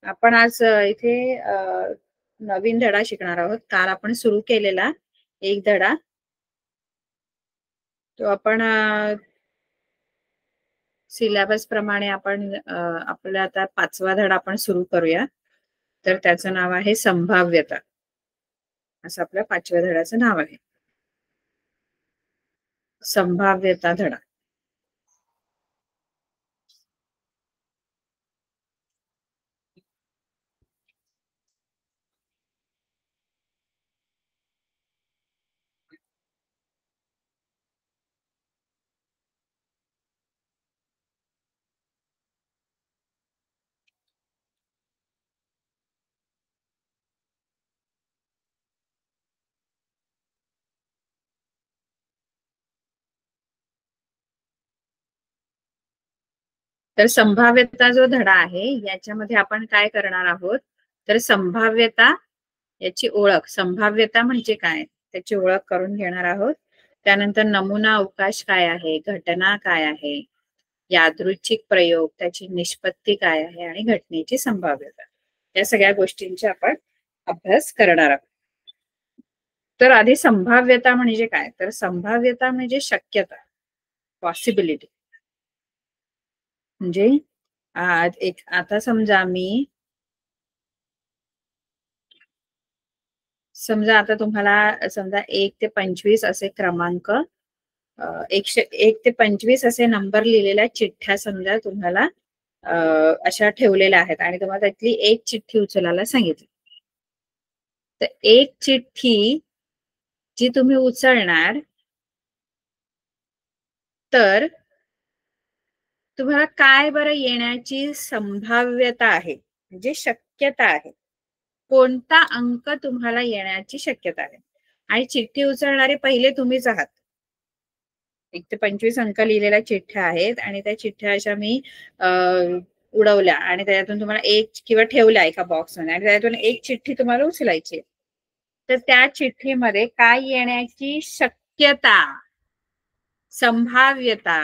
आपण आज इथे नवीन धडा शिकणार आहोत. काल आपण सुरू केलेला एक धडा, तो आपण सिलेबस प्रमाणे आपण आपला आता 5वा धडा आपण सुरू करूया. तर त्याचं नाव आहे संभाव्यता. असं आपल्या 5व्या धड्याचं नाव आहे, संभाव्यता धडा. तर संभाव्यता जो धडा आहे याच्यामध्ये आपण काय करणार आहोत, तर संभाव्यता याची ओळख, संभाव्यता म्हणजे काय त्याची ओळख करून घेणार आहोत. त्यानंतर नमुना अवकाश काय आहे, घटना काय आहे, यादृच्छिक प्रयोग, त्याची निष्पत्ती काय आहे आणि घटनेची संभाव्यता, या सगळ्या गोष्टींचे आपण अभ्यास करणार आहोत. तर आधी संभाव्यता म्हणजे काय, तर संभाव्यता म्हणजे शक्यता, पॉसिबिलिटी. म्हणजे आता समजा आता तुम्हाला समजा 1 ते 25 असे क्रमांक, 1 ते 25 असे नंबर लिहिलेल्या चिठ्ठ्या समजा तुम्हाला अशा ठेवलेल्या आहेत आणि तुम्हाला त्यातली एक चिठ्ठी उचलायला सांगितली. तर एक चिठ्ठी जी तुम्ही उचलणार, तर तुम्हाला काय बरं येण्याची संभाव्यता आहे, म्हणजे शक्यता आहे, कोणता अंक तुम्हाला येण्याची शक्यता आहे. आणि चिठ्ठी उचलणारे पहिले तुम्हीच आहात. 1 ते 25 अंक लिहिलेल्या चिठ्ठ्या आहेत आणि त्या चिठ्ठ्या अशा मी उडवल्या आणि त्याच्यातून तुम्हाला एक किंवा ठेवल्या एका बॉक्समध्ये आणि त्याच्यातून एक चिठ्ठी तुम्हाला उचलायची. तर त्या चिठ्ठीमध्ये काय येण्याची शक्यता, संभाव्यता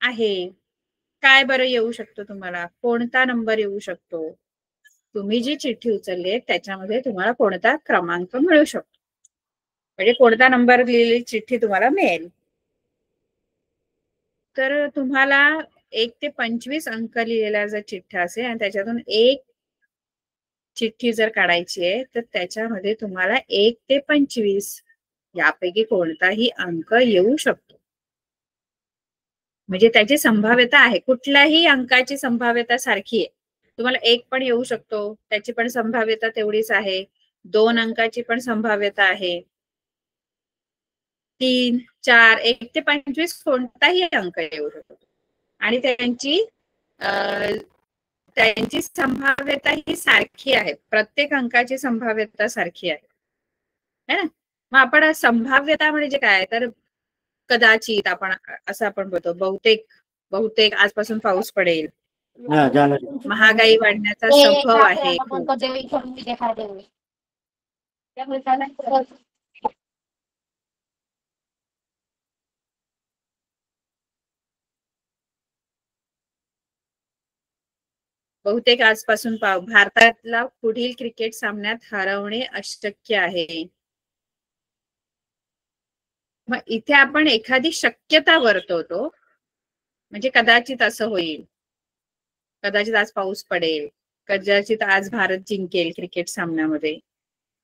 आहे, काय बरं येऊ शकतो, तुम्हाला कोणता नंबर येऊ शकतो, तुम्ही जी चिठ्ठी उचलली त्याच्यामध्ये तुम्हाला कोणता क्रमांक मिळू शकतो, म्हणजे कोणता नंबर लिहिलेली चिठ्ठी तुम्हाला मिळेल. तर तुम्हाला 1 ते 25 अंक लिहिलेल्या जर चिठ्ठ्या असेल आणि त्याच्यातून एक चिठ्ठी जर काढायची आहे, तर त्याच्यामध्ये तुम्हाला 1 ते 25 यापैकी कोणताही अंक येऊ शकतो, म्हणजे त्याची संभाव्यता आहे. कुठल्याही अंकाची संभाव्यता सारखी आहे. तुम्हाला 1 पण येऊ शकतो, त्याची पण संभाव्यता तेवढीच आहे. 2 अंकाची पण संभाव्यता आहे. 3, 4, 1 ते 25 कोणताही अंक येऊ शकतो आणि त्यांची संभाव्यता ही सारखी आहे. प्रत्येक अंकाची संभाव्यता सारखी आहे, है ना. मग आपण संभाव्यता म्हणजे काय, तर कदाचित आपण असं आपण बोलतो, बहुतेक आजपासून पाऊस पडेल, महागाई वाढण्याचा संभव आहे. बहुतेक आजपासून भारताला पुढील क्रिकेट सामन्यात हरवणे अशक्य आहे. मग इथे आपण एखादी शक्यता वर्तवतो, म्हणजे कदाचित असं होईल, कदाचित आज पाऊस पडेल, कदाचित आज भारत जिंकेल क्रिकेट सामन्यामध्ये,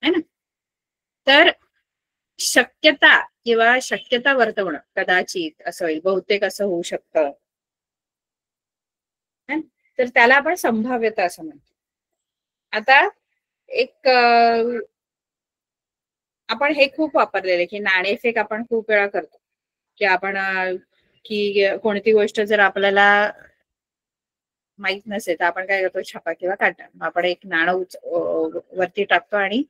है ना. तर शक्यता किंवा शक्यता वर्तवणं, कदाचित असं होईल, बहुतेक असं होऊ शकतं, तर त्याला आपण संभाव्यता असं म्हणतो. आता एक आपण हे खूप वापरलेले की नाणेफेक आपण खूप वेळा करतो, की आपण की कोणती गोष्ट जर आपल्याला माहित नसेल तर आपण काय करतो, छापा किंवा काटा, आपण एक नाणं वरती टाकतो आणि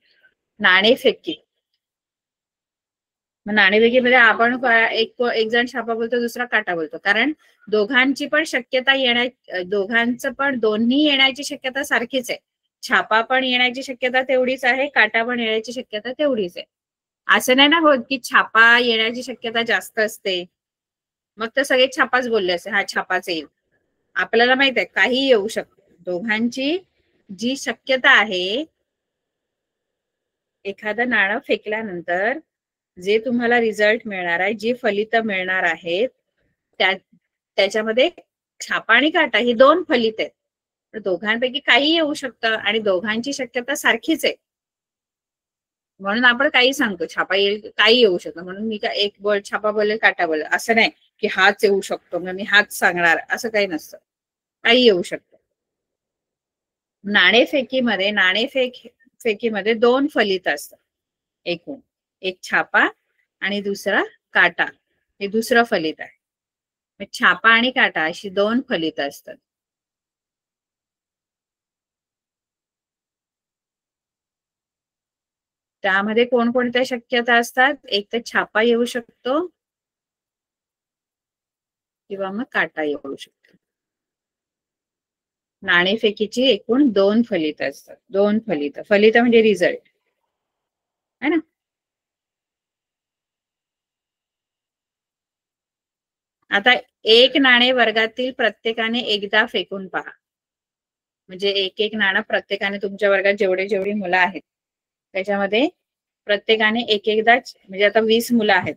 नाणेफेक केली. मग नाणेफेकीमध्ये आपण एक जण छापा बोलतो, दुसरा काटा बोलतो, कारण दोघांची पण शक्यता दोन्ही येण्याची शक्यता सारखीच आहे. छापा पण येण्याची शक्यता तेवढीच आहे, काटा पण येण्याची शक्यता तेवढीच आहे. असं नाही ना होत की छापा येण्याची शक्यता जास्त असते, मग तर सगळे छापाच बोलले असते, हा छापाच येईल. आपल्याला माहित आहे काही येऊ शकतं, दोघांची जी शक्यता आहे, एखादं नाणं फेकल्यानंतर जे तुम्हाला रिझल्ट मिळणार आहे, जी फलित मिळणार आहेत, त्याच्यामध्ये छापा आणि काटा ही दोन फलित आहेत. दोघांपैकी काही येऊ शकतं आणि दोघांची शक्यता सारखीच आहे. म्हणून आपण काही सांगतो, छापा येईल, काही येऊ शकतं. म्हणून मी का एक बोल छापा बोलेल, काटा बोलेल असं नाही की हाच येऊ शकतो मग मी हाच सांगणार, असं काही नसतं. काही येऊ शकतं. नाणेफेकीमध्ये दोन फलित असतात एकूण. एक छापा आणि दुसरा काटा, हे दुसरं फलित आहे. छापा आणि काटा अशी दोन फलित असतात. त्यामध्ये कोणकोणत्या शक्यता असतात? एक तर छापा येऊ शकतो किंवा मग काटा येऊ शकतो. नाणेफेकीची एकूण दोन फलित असतात. दोन फलित म्हणजे रिझल्ट है ना. आता एक नाणे वर्गातील प्रत्येकाने एकदा फेकून पहा. म्हणजे एक एक नाणं प्रत्येकाने, तुमच्या वर्गात जेवढे जेवढी मुलं आहेत त्याच्यामध्ये प्रत्येकाने एक एकदाच, म्हणजे आता 20 मुलं आहेत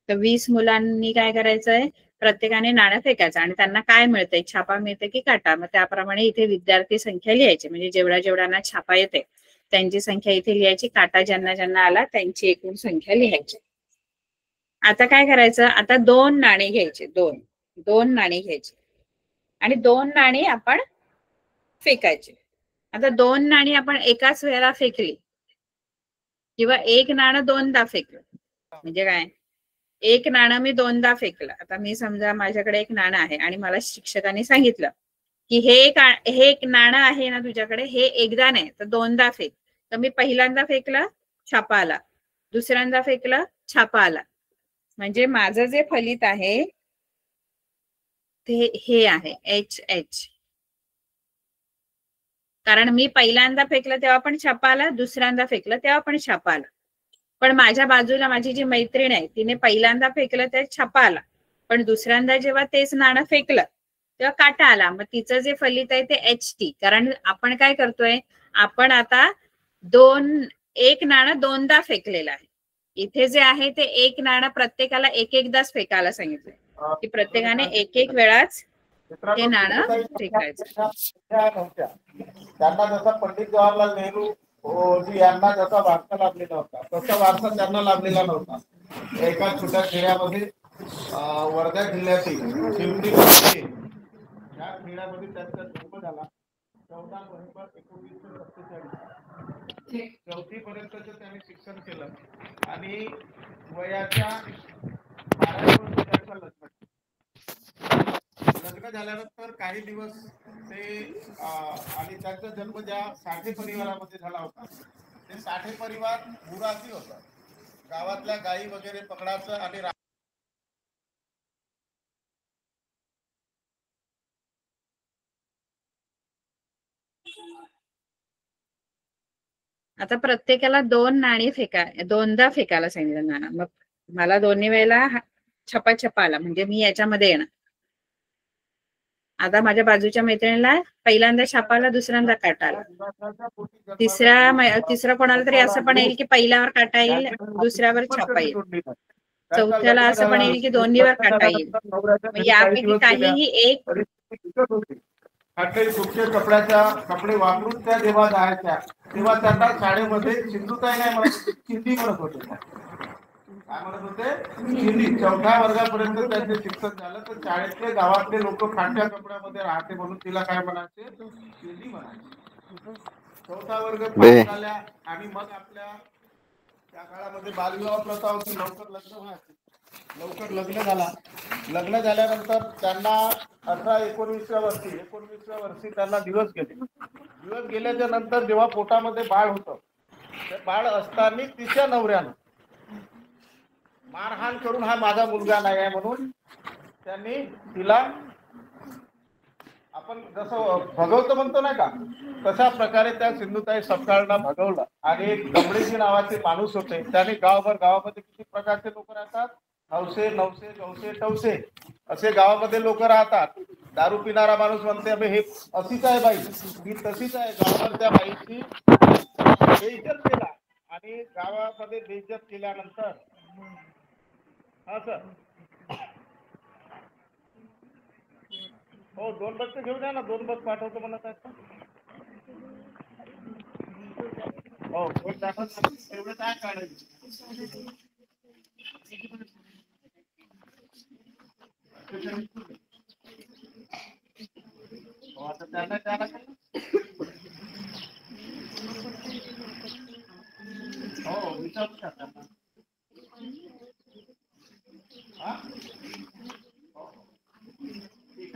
तर 20 मुलांनी काय करायचंय, प्रत्येकाने नाणं फेकायचं आणि त्यांना काय मिळतंय, छापा मिळते की काटा. मग त्याप्रमाणे इथे विद्यार्थी संख्या लिहायची, म्हणजे जेवढ्या जेवढ्यांना छापा येते त्यांची संख्या इथे लिहायची, काटा ज्यांना ज्यांना आला त्यांची एकूण संख्या लिहायची. आता काय करायचं, आता दोन नाणी घ्यायची, दोन नाणी घ्यायची आणि दोन नाणी आपण फेकायची. आता दोन नाणी आपण एकाच वेळेला फेकली किंवा एक नाणं दोनदा फेकलं, म्हणजे काय, एक नाणं मी दोनदा फेकलं. आता मी समजा माझ्याकडे एक नाणं आहे आणि मला शिक्षकांनी सांगितलं की हे एक नाणं आहे ना तुझ्याकडे, हे एकदा नाही तर दोनदा फेक. तर मी पहिल्यांदा फेकलं, छापा आला, दुसऱ्यांदा फेकलं, छापा आला. म्हणजे माझं जे फलित आहे ते हे आहे HH. कारण मी पहिल्यांदा फेकलं तेव्हा पण छापा आला, दुसऱ्यांदा फेकलं तेव्हा पण छापा आला. पण माझ्या बाजूला माझी जी मैत्रीण आहे तिने पहिल्यांदा फेकलं त्या छापा आला, पण दुसऱ्यांदा जेव्हा तेच नाणं फेकलं तेव्हा काटा आला. मग तिचं जे फलित आहे ते HT. कारण आपण काय करतोय, आपण आता एक नाणं दोनदा फेकलेलं आहे. इथे जे आहे ते एक नाणं प्रत्येकाला एक एकदाच फेकायला सांगितलंय, की प्रत्येकाने एक एक वेळाच हे नाणं फेकायचं. त्यांना जसा पंडित जवाहरलाल नेहरू यांना जसा वारसा लाभलेला होता तसा वारसा त्यांना लाभलेला नव्हता. एका छोट्या खेड्यामध्ये वर्धा जिल्ह्यातील शिवडी या खेड्यामध्ये त्यांचा जन्म झाला 14 नोव्हेंबर 1947. चौथी पर्यंतच त्यांनी शिक्षण केलं आणि वयाच्या 12 वर्षी त्यांचं लग्न झाल्यानंतर काही दिवस ते आणि त्यांचा जन्म ज्या साठे परिवारामध्ये झाला होता ते साठे परिवार बुरासी होता. गावातल्या गायी वगैरे पकडायचं आणि आता प्रत्येकाला दोन नाणी दोनदा फेकायला सांगितलं नाणं. मग मला दोन्ही वेळेला छपा आला, म्हणजे मी याच्यामध्ये येणार. आता माझ्या बाजूच्या मैत्रिणीला पहिल्यांदा छापाला, दुसऱ्यांदा काटा आला. तिसरा कोणाला तरी असं पण येईल की पहिल्यावर काटा येईल, दुसऱ्यावर छापा येईल, चौथ्याला असं पण येईल की दोन्हीवर काटा येईल. यापैकी काहीही एक कपडे वापरून त्या जेव्हा जायच्या तेव्हा त्यांना शाळेमध्ये सिंधुताई नाही म्हणत, चिंदी म्हणत होते. काय म्हणत होते, चिंदी. 4थ्या वर्गापर्यंत त्यांचे शिक्षण झालं तर शाळेतले गावातले लोक फाटक्या कपड्यामध्ये राहते म्हणून तिला काय म्हणायचे, चिंदी म्हणायचे. 4था वर्ग पास झाल्या आणि मग आपल्या त्या काळामध्ये बालविवाह प्रथा होती, लवकर लग्न व्हायचे. लवकर लग्न झाला. लग्न झाल्यानंतर त्यांना 18-19व्या वर्षी त्यांना दिवस गेल्याच्या नंतर जेव्हा पोटामध्ये बाळ होतं, ते बाळ असताना तिच्या नवऱ्यानं मारहाण करून हा माझा मुलगा नाही आहे म्हणून त्यांनी तिला, आपण जसं भगवतं म्हणतो नाही का, तशा प्रकारे त्या सिंधुताई सपकाळला भगवलं. आणि एक गमडेजी नावाचे माणूस होते, त्याने गावामध्ये किती प्रकारचे लोक राहतात, हौसे, नवसे, गवसे, टवसे असे गावामध्ये लोक राहतात. दारू पिणारा माणूस म्हणते अबे हे अशीच आहे बाई, ही तशीच आहे. गावावर त्या बाईची बेइज्जत केला आणि गावामध्ये बेइज्जत केल्यानंतर हा सर हो 2 बस घेऊन या ना, 2 बस पाठवतो म्हणत आहेत. हो तेवढं काय काढायचं. हो आता त्याला हो विचारू शकता. हा ठीक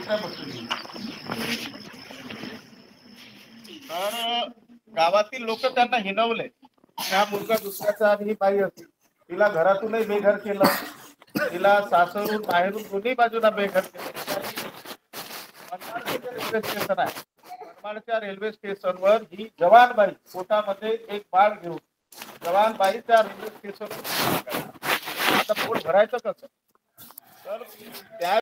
आहे. तर गावातील लोक त्यांना हिणवले. हा मुलगा दुसऱ्याचा आणि ही बाई होती. तिला घरातूनही बेघर केलं, तिला सासरून बाहेरून दोन्ही बाजूला बेघर केलं. रेल्वे स्टेशन आहे, मनमाडच्या रेल्वे स्टेशनवर ही जवानबाई पोटामध्ये एक बाळ घेऊन जवानबाई त्या रेल्वे स्टेशनवर. आता पोट भरायचं कसं? तर त्या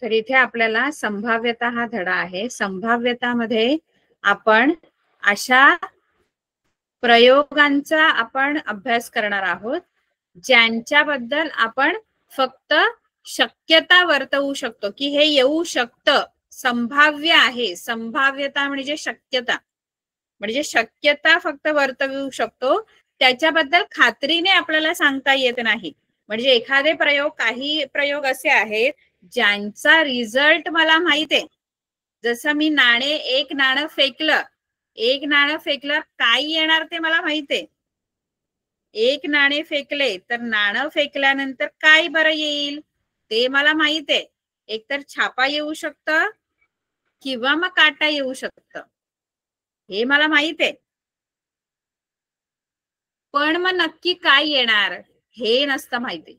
तर इथे आपल्याला संभाव्यता हा धडा आहे. संभाव्यतामध्ये आपण अशा प्रयोगांचा आपण अभ्यास करणार आहोत ज्यांच्याबद्दल आपण फक्त शक्यता वर्तवू शकतो की हे येऊ शकतं, संभाव्य आहे. संभाव्यता म्हणजे शक्यता, म्हणजे शक्यता फक्त वर्तवू शकतो, त्याच्याबद्दल खात्रीने आपल्याला सांगता येत नाही. म्हणजे एखादे प्रयोग, काही प्रयोग असे आहेत ज्यांचा रिझल्ट मला माहित आहे. जसं मी एक नाणं फेकलं काय येणार ते मला माहित आहे. एक नाणे फेकले तर नाणं फेकल्यानंतर काय बरं येईल ते मला माहित आहे. एकतर छापा येऊ शकतं किंवा मग काटा येऊ शकतं, हे मला माहित आहे. पण मग नक्की काय येणार हे नसतं माहिती.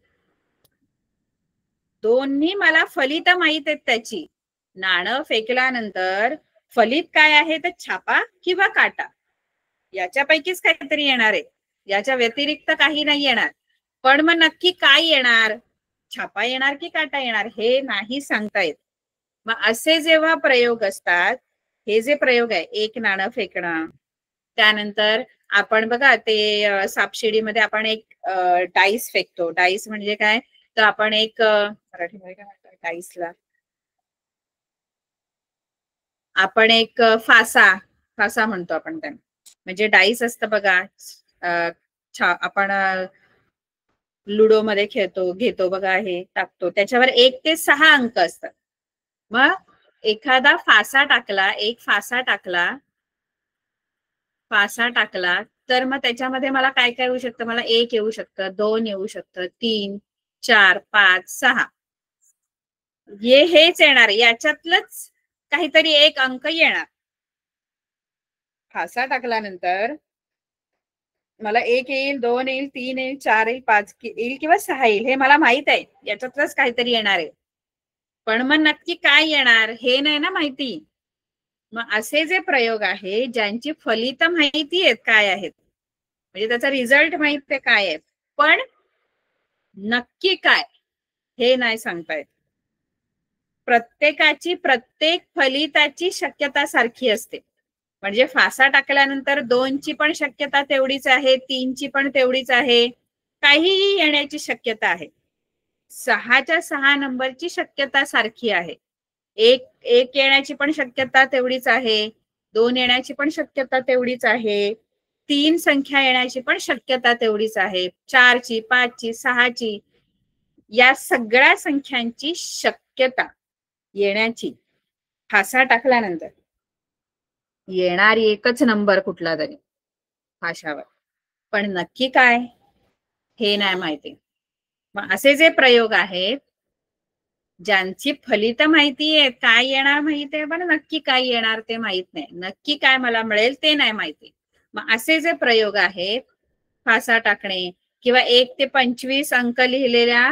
दोन्ही मला फलित माहित आहेत त्याची. नाणं फेकल्यानंतर फलित काय आहे तर छापा किंवा काटा, याच्यापैकीच काहीतरी येणार आहे, याच्या व्यतिरिक्त काही नाही येणार. पण मग नक्की काय येणार, छापा येणार की काटा येणार हे नाही सांगता येत. मग असे जेव्हा प्रयोग असतात, हे जे प्रयोग आहे एक नाणं फेकणं, त्यानंतर आपण बघा ते सापशिडीमध्ये आपण एक डाईस फेकतो. डाईस म्हणजे काय तर आपण एक मराठीमध्ये काय म्हणतो डाईसला, आपण एक फासा म्हणतो आपण त्यांना. म्हणजे डाईस असतं बघा, आपण लुडो मध्ये घेतो बघा, हे टाकतो त्याच्यावर 1 ते 6 अंक असतात. मग एखादा फासा टाकला तर मग त्याच्यामध्ये मला काय काय येऊ शकतं, मला 1 येऊ शकतं, 2 येऊ शकतं, 3, 4, 5, 6 हेच येणार, याच्यातलंच काहीतरी एक अंक येणार. फासा टाकल्यानंतर मला 1 येईल, 2 येईल, 3 येईल, 4 येईल, 5 येईल किंवा 6 येईल, हे मला माहित आहे. याच्यातलंच काहीतरी येणार आहे. पण मग नक्की काय येणार हे नाही ना माहिती. मग असे जे प्रयोग आहे ज्यांची फलित माहिती आहेत काय आहेत, म्हणजे त्याचा रिझल्ट माहित आहे काय आहे, पण नक्की काय हे नाही सांगता येत. प्रत्येक फलिताची शक्यता सारखी असते. म्हणजे फासा टाकल्यानंतर 2 ची पण शक्यता तेवढीच आहे, 3 ची पण तेवढीच आहे, काहीही येण्याची शक्यता आहे. 6च्या 6 नंबरची शक्यता सारखी आहे. एक येण्याची पण शक्यता तेवढीच आहे, 2 येण्याची पण शक्यता तेवढीच आहे, 3 संख्या येण्याची पण शक्यता तेवढीच आहे, 4 ची, 5 ची, 6 ची, या सगळ्या संख्यांची शक्यता येण्याची फासा टाकल्यानंतर येणारी एकच नंबर कुठला तरी फाशावर, पण नक्की काय हे नाही माहिती. मग असे जे प्रयोग आहेत ज्यांची फलित माहिती आहे, काय येणार माहिती आहे, पण नक्की काय येणार ते माहित नाही. नक्की काय मला मिळेल ते नाही माहिती. मग असे जे प्रयोग आहेत, फासा टाकणे किंवा 1 ते 25 अंक लिहिलेल्या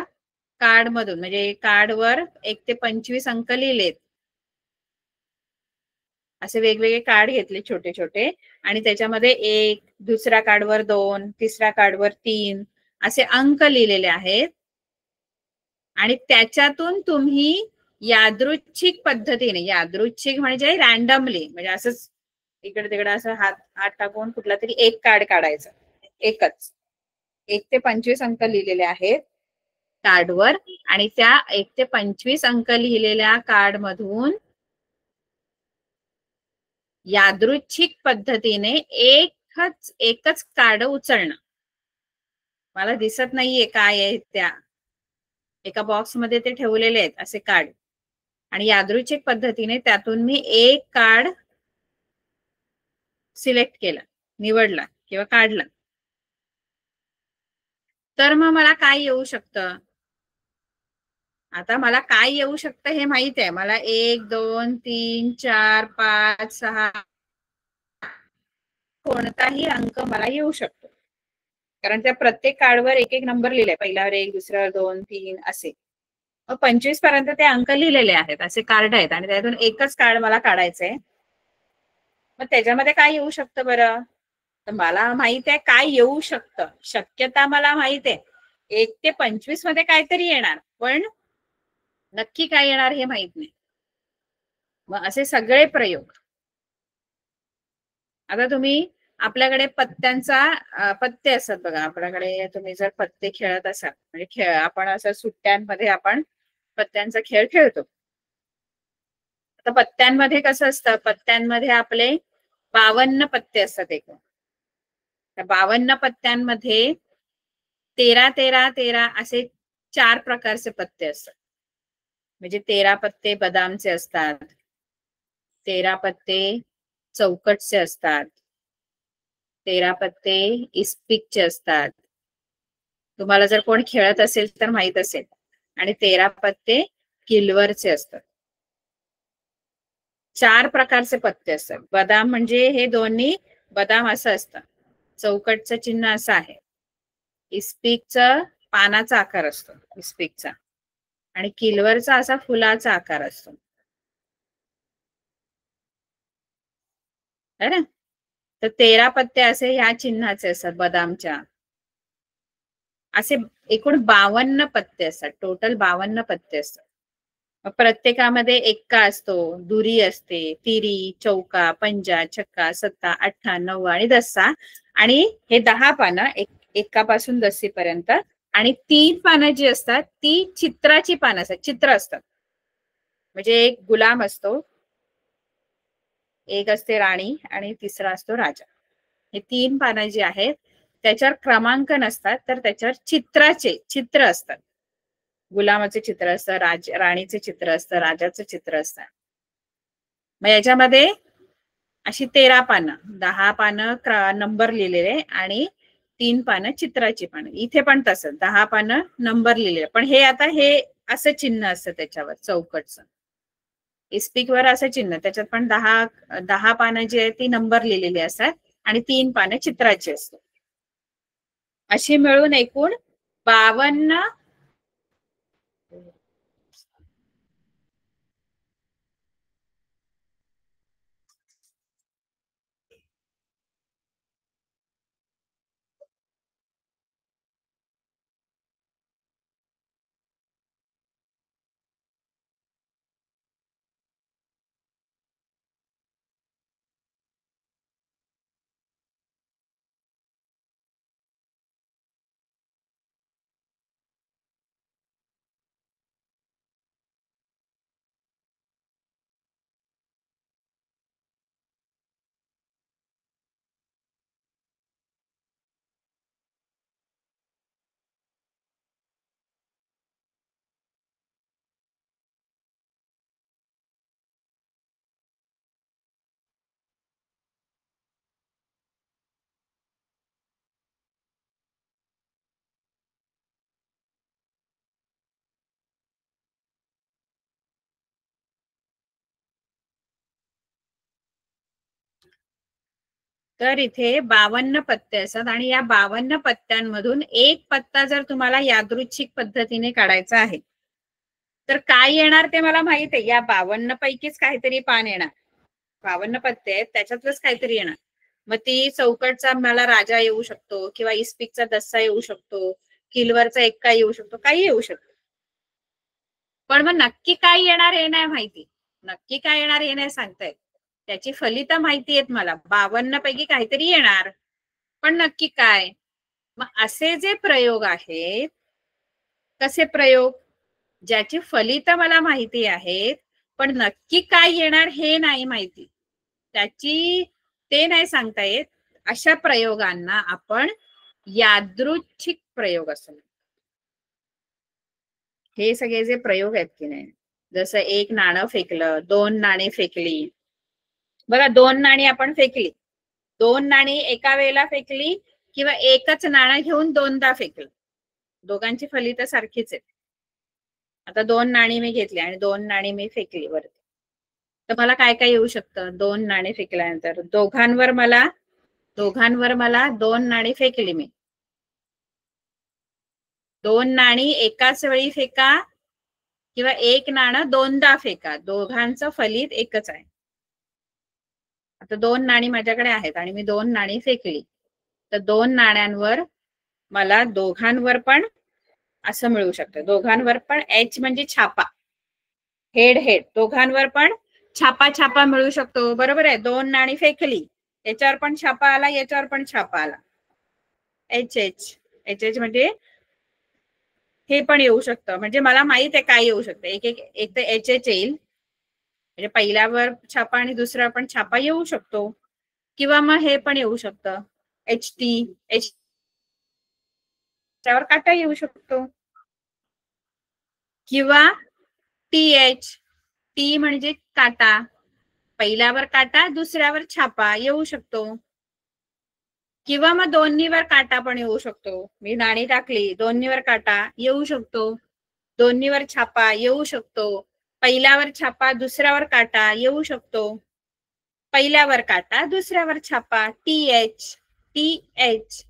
कार्ड मधून, म्हणजे कार्डवर 1 ते 25 अंक लिहिलेत, असे वेगवेगळे कार्ड घेतले छोटे छोटे, आणि त्याच्यामध्ये 1, दुसऱ्या कार्डवर 2, तिसऱ्या कार्डवर 3 असे अंक लिहिलेले आहेत, आणि त्याच्यातून तुम्ही यादृच्छिक पद्धतीने, यादृच्छिक म्हणजे रॅन्डमली, म्हणजे असंच इकडे तिकडे असं हात हात टाकून कुठला तरी एक कार्ड काढायचं, एकच. 1 ते 25 अंक लिहिलेले आहेत कार्डवर, आणि त्या 1 ते 25 अंक लिहिलेल्या कार्ड मधून यादृच्छिक पद्धतीने एकच कार्ड उचलणं. मला दिसत नाहीये काय आहे, त्या एका बॉक्स मध्ये ते ठेवलेले आहेत असे कार्ड, आणि यादृच्छिक पद्धतीने त्यातून मी एक कार्ड सिलेक्ट केला, निवडला किंवा काढला. तर मग मला काय येऊ शकतं? आता मला काय येऊ शकतं हे माहित आहे. मला 1, 2, 3, 4, 5, 6 कोणताही अंक मला येऊ शकतो, कारण त्या प्रत्येक कार्डवर एक एक नंबर लिहिलाय, पहिल्यावर 1, दुसऱ्यावर 2, 3 असे. 25 पर्यंत ते अंक लिहिलेले आहेत, असे कार्ड आहेत, आणि त्यातून एकच कार्ड मला काढायचंय. मग त्याच्यामध्ये काय येऊ शकतं बरं? तर मला माहित आहे काय येऊ शकतं, शक्यता मला माहित आहे 1 ते 25 मध्ये काहीतरी येणार, पण नक्की काय येणार हे माहित नाही. मग असे सगळे प्रयोग. आता तुम्ही आपल्याकडे पत्ते असतात बघा, आपल्याकडे तुम्ही जर पत्ते खेळत असाल, म्हणजे आपण असं सुट्ट्यांमध्ये आपण पत्त्यांचा खेळ खेळतो. आता पत्त्यांमध्ये कसं असतं, पत्त्यांमध्ये आपले 52 पत्ते असतात एकूण. त्या 52 पत्त्यांमध्ये 13, 13, 13 असे 4 प्रकारचे पत्ते असतात. म्हणजे 13 पत्ते बदामचे असतात, 13 पत्ते चौकटचे असतात, 13 पत्ते इस्पिकचे असतात. तुम्हाला जर कोण खेळत असेल तर माहित असेल. आणि 13 पत्ते किलवरचे असतात. 4 प्रकारचे पत्ते असतात. बदाम म्हणजे हे दोन्ही बदाम असं असतं, चौकटचं चिन्ह असं आहे, इस्पिकचा पानाचा आकार असतो इस्पिकचा, आणि किलवरचा असा फुलाचा आकार असतो. है ना? तर 13 पत्ते असे ह्या चिन्हाचे असतात बदामच्या. असे एकूण 52 पत्ते असतात, टोटल 52 पत्ते असतात. प्रत्येकामध्ये एक्का असतो, दुरी असते, तिरी, चौका, पंजा, छक्का, सत्ता, अठ्ठा, नव्वा आणि दस्सा. आणि हे 10 पानं, एकापासून 10 पर्यंत. आणि 3 पानं जी असतात ती चित्राची पानं असतात, चित्र असतात. म्हणजे एक गुलाम असतो, एक असते राणी, आणि तिसरा असतो राजा. हे 3 पानं जी आहेत त्याच्यावर क्रमांक नसतात, तर त्याच्यावर चित्र असतात. गुलामाचे चित्र असतं, राणीचे चित्र असतं, राजाचं चित्र असतं. मग याच्यामध्ये अशी 13 पानं, 10 पानं नंबर लिहिलेले, आणि 3 पानं चित्राची पानं. इथे पण तसं 10 पानं नंबर लिहिलेले, पण हे आता हे असं चिन्ह असतं त्याच्यावर चौकटचं. इस्पिकवर असं चिन्ह, त्याच्यात पण 10 पानं जी आहेत ती नंबर लिहिलेली असतात, आणि 3 पानं चित्राची असतात. अशी मिळून एकूण 52 तर इथे 52 पत्ते असतात आणि या 52 पत्त्यांमधून एक पत्ता जर तुम्हाला यादृच्छिक पद्धतीने काढायचा आहे तर काय येणार ते मला माहित आहे. या 52 पैकीच काहीतरी पान येणार. 52 पत्ते आहेत त्याच्यातलंच काहीतरी येणार. मग ती चौकटचा मला राजा येऊ शकतो किंवा इस्पिकचा दस्सा येऊ शकतो, किलवरचा एक्का येऊ शकतो, काही येऊ शकतो. पण मग नक्की काय येणार हे नाही माहिती. नक्की काय येणार हे नाही सांगतायत. त्याची फलितं माहिती आहेत मला. 52 पैकी काहीतरी येणार, पण नक्की काय. मग असे जे प्रयोग आहेत, कसे प्रयोग ज्याची फलितं मला माहिती आहेत पण नक्की काय येणार हे नाही माहिती, त्याची ते नाही सांगता येत, अशा प्रयोगांना आपण यादृच्छिक प्रयोग असं म्हणतो. हे सगळे जे प्रयोग आहेत की नाही, जसं एक नाणं फेकलं, 2 नाणी फेकली. बघा 2 नाणी आपण फेकली, 2 नाणी एका वेळेला फेकली किंवा एकच नाणं घेऊन 2दा फेकलं, दोघांची फलितं सारखीच आहे. आता 2 नाणी मी घेतली आणि 2 नाणी मी फेकली वरती, तर मला काय काय येऊ शकतं. 2 नाणी फेकल्यानंतर दोघांवर मला 2 नाणी फेकली मी. 2 नाणी एकाच वेळी फेका किंवा एक नाणं 2दा फेका, दोघांचं फलित एकच आहे. आता 2 नाणी माझ्याकडे आहेत आणि मी 2 नाणी फेकली, तर 2 नाण्यांवर मला दोघांवर पण असं मिळू शकतं. दोघांवर पण एच म्हणजे छापा, हेड हेड, दोघांवर पण छापा छापा मिळू शकतो. बरोबर आहे. 2 नाणी फेकली, याच्यावर पण छापा आला, याच्यावर पण छापा आला. एच एच एच एच म्हणजे हे पण येऊ शकतं. म्हणजे मला माहित आहे काय येऊ शकतं. एक तर एच एच येईल, म्हणजे पहिल्यावर छापा आणि दुसऱ्यावर पण छापा येऊ शकतो. किंवा मग हे पण येऊ शकतं एच टी, एच त्यावर काटा येऊ शकतो. किंवा टी एच, टी म्हणजे काटा, पहिल्यावर काटा दुसऱ्यावर छापा येऊ शकतो. किंवा मग दोन्हीवर काटा पण येऊ शकतो. मी नाणी टाकली, दोन्हीवर काटा येऊ शकतो, दोन्हीवर छापा येऊ शकतो, पहिल्यावर छापा दुसऱ्यावर काटा येऊ शकतो, पहिल्यावर काटा दुसऱ्यावर छापा. T H, T H,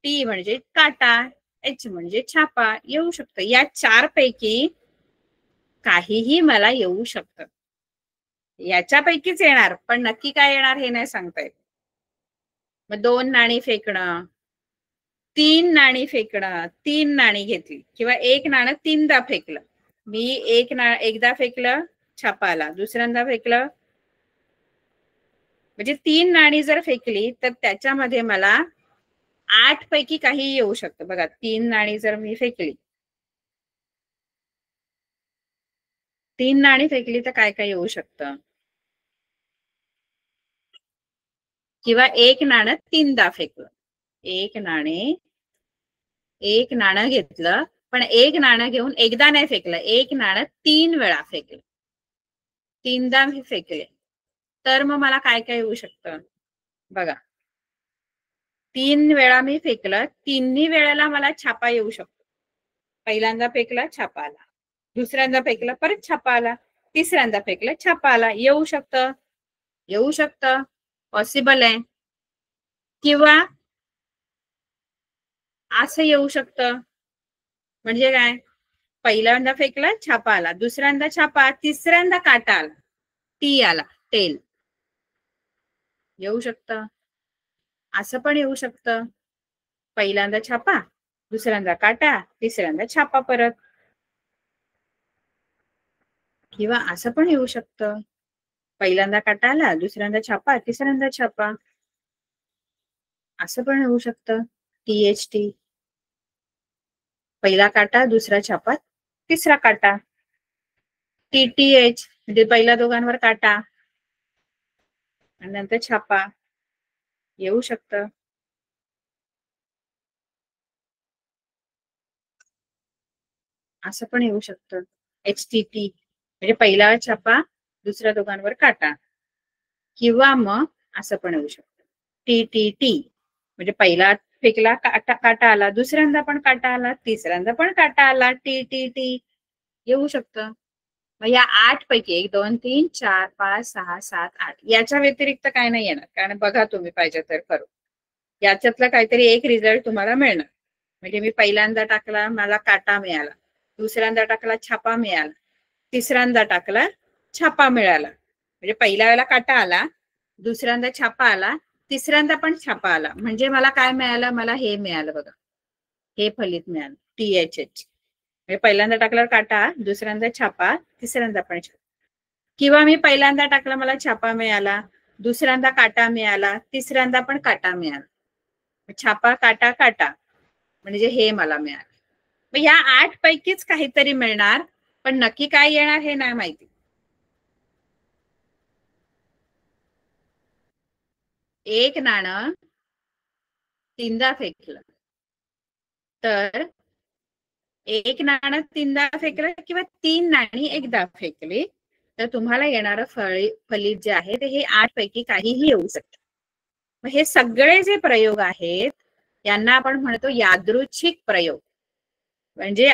T म्हणजे काटा, एच म्हणजे छापा येऊ शकतं. या 4 पैकी काहीही मला येऊ शकतं. याच्यापैकीच येणार, पण नक्की काय येणार हे नाही सांगता येत. मग 2 नाणी फेकणं, 3 नाणी फेकणं, 3 नाणी घेतली किंवा एक नाणं 3दा फेकलं. मी एकदा फेकलं, छापा आला, दुसऱ्यांदा फेकलं, म्हणजे 3 नाणी जर फेकली तर त्याच्यामध्ये मला 8 पैकी काही येऊ शकतं. बघा 3 नाणी जर मी फेकली, 3 नाणी फेकली तर काय काय येऊ शकतं. किंवा एक नाणं 3दा फेकलं, एक नाणं घेतलं, पण एक नाणं घेऊन एकदा नाही फेकलं, एक नाणं 3 वेळा फेकलं, 3दा मी फेकले, तर मग मला काय काय येऊ शकतं. बघा 3 वेळा मी फेकलं, 3 वेळेला मला छापा येऊ शकतो. पहिल्यांदा फेकला छापा आला, दुसऱ्यांदा फेकला परत छापा आला, तिसऱ्यांदा फेकला छापा आला, येऊ शकतं, येऊ शकतं, पॉसिबल आहे. किंवा असं येऊ शकतं, म्हणजे काय, पहिल्यांदा फेकला छापा आला, दुसऱ्यांदा छापा, तिसऱ्यांदा काटा आला, टी आला, टेल येऊ शकतं. असं पण येऊ शकतं, पहिल्यांदा छापा, दुसऱ्यांदा काटा, तिसऱ्यांदा छापा परत. किंवा असं पण येऊ शकतं, पहिल्यांदा काटा आला, दुसऱ्यांदा छापा, तिसऱ्यांदा छापा. असं पण येऊ शकतं. टी, पहिला काटा, दुसरा छापा, तिसरा काटा. टीटीएच म्हणजे पहिल्या दोघांवर काटा आणि नंतर छापा येऊ शकतं. असं पण येऊ शकतं. HTT म्हणजे पहिला छापा, दुसऱ्या दोघांवर काटा. किंवा मग असं पण येऊ शकतं. TTT म्हणजे पहिला फेकला काटा आला, दुसऱ्यांदा पण काटा आला, तिसऱ्यांदा पण काटा आला, TTT येऊ शकतं. मग या 8 पैकी 1 2 3 4 5 6 7 8 याच्या व्यतिरिक्त काय नाही येणार, कारण बघा तुम्ही पाहिजे तर करू, याच्यातला काहीतरी एक रिझल्ट तुम्हाला मिळणार. म्हणजे मी पहिल्यांदा टाकला मला काटा मिळाला, दुसऱ्यांदा टाकला छापा मिळाला, तिसऱ्यांदा टाकला छापा मिळाला. म्हणजे पहिल्या वेळेला काटा आला, दुसऱ्यांदा छापा आला, तिसऱ्यांदा पण छापा आला. म्हणजे मला काय मिळालं, मला हे मिळालं बघा, हे फलित मिळालं THH. म्हणजे पहिल्यांदा टाकल्यावर काटा, दुसऱ्यांदा छापा, तिसऱ्यांदा पण छापा. किंवा मी पहिल्यांदा टाकला मला छापा मिळाला, दुसऱ्यांदा काटा मिळाला, तिसऱ्यांदा पण काटा मिळाला. छापा काटा काटा म्हणजे हे मला मिळालं. मग या 8 पैकीच काहीतरी मिळणार, पण नक्की काय येणार हे नाही माहिती. एक नाणं तीनदा फेकलं तर, एक नाणं तीनदा फेकलं किंवा 3 नाणी एकदा फेकली तर तुम्हाला येणारं फलित जे आहे ते हे 8 पैकी काहीही येऊ शकतं. मग हे सगळे जे प्रयोग आहेत यांना आपण म्हणतो यादृच्छिक प्रयोग. म्हणजे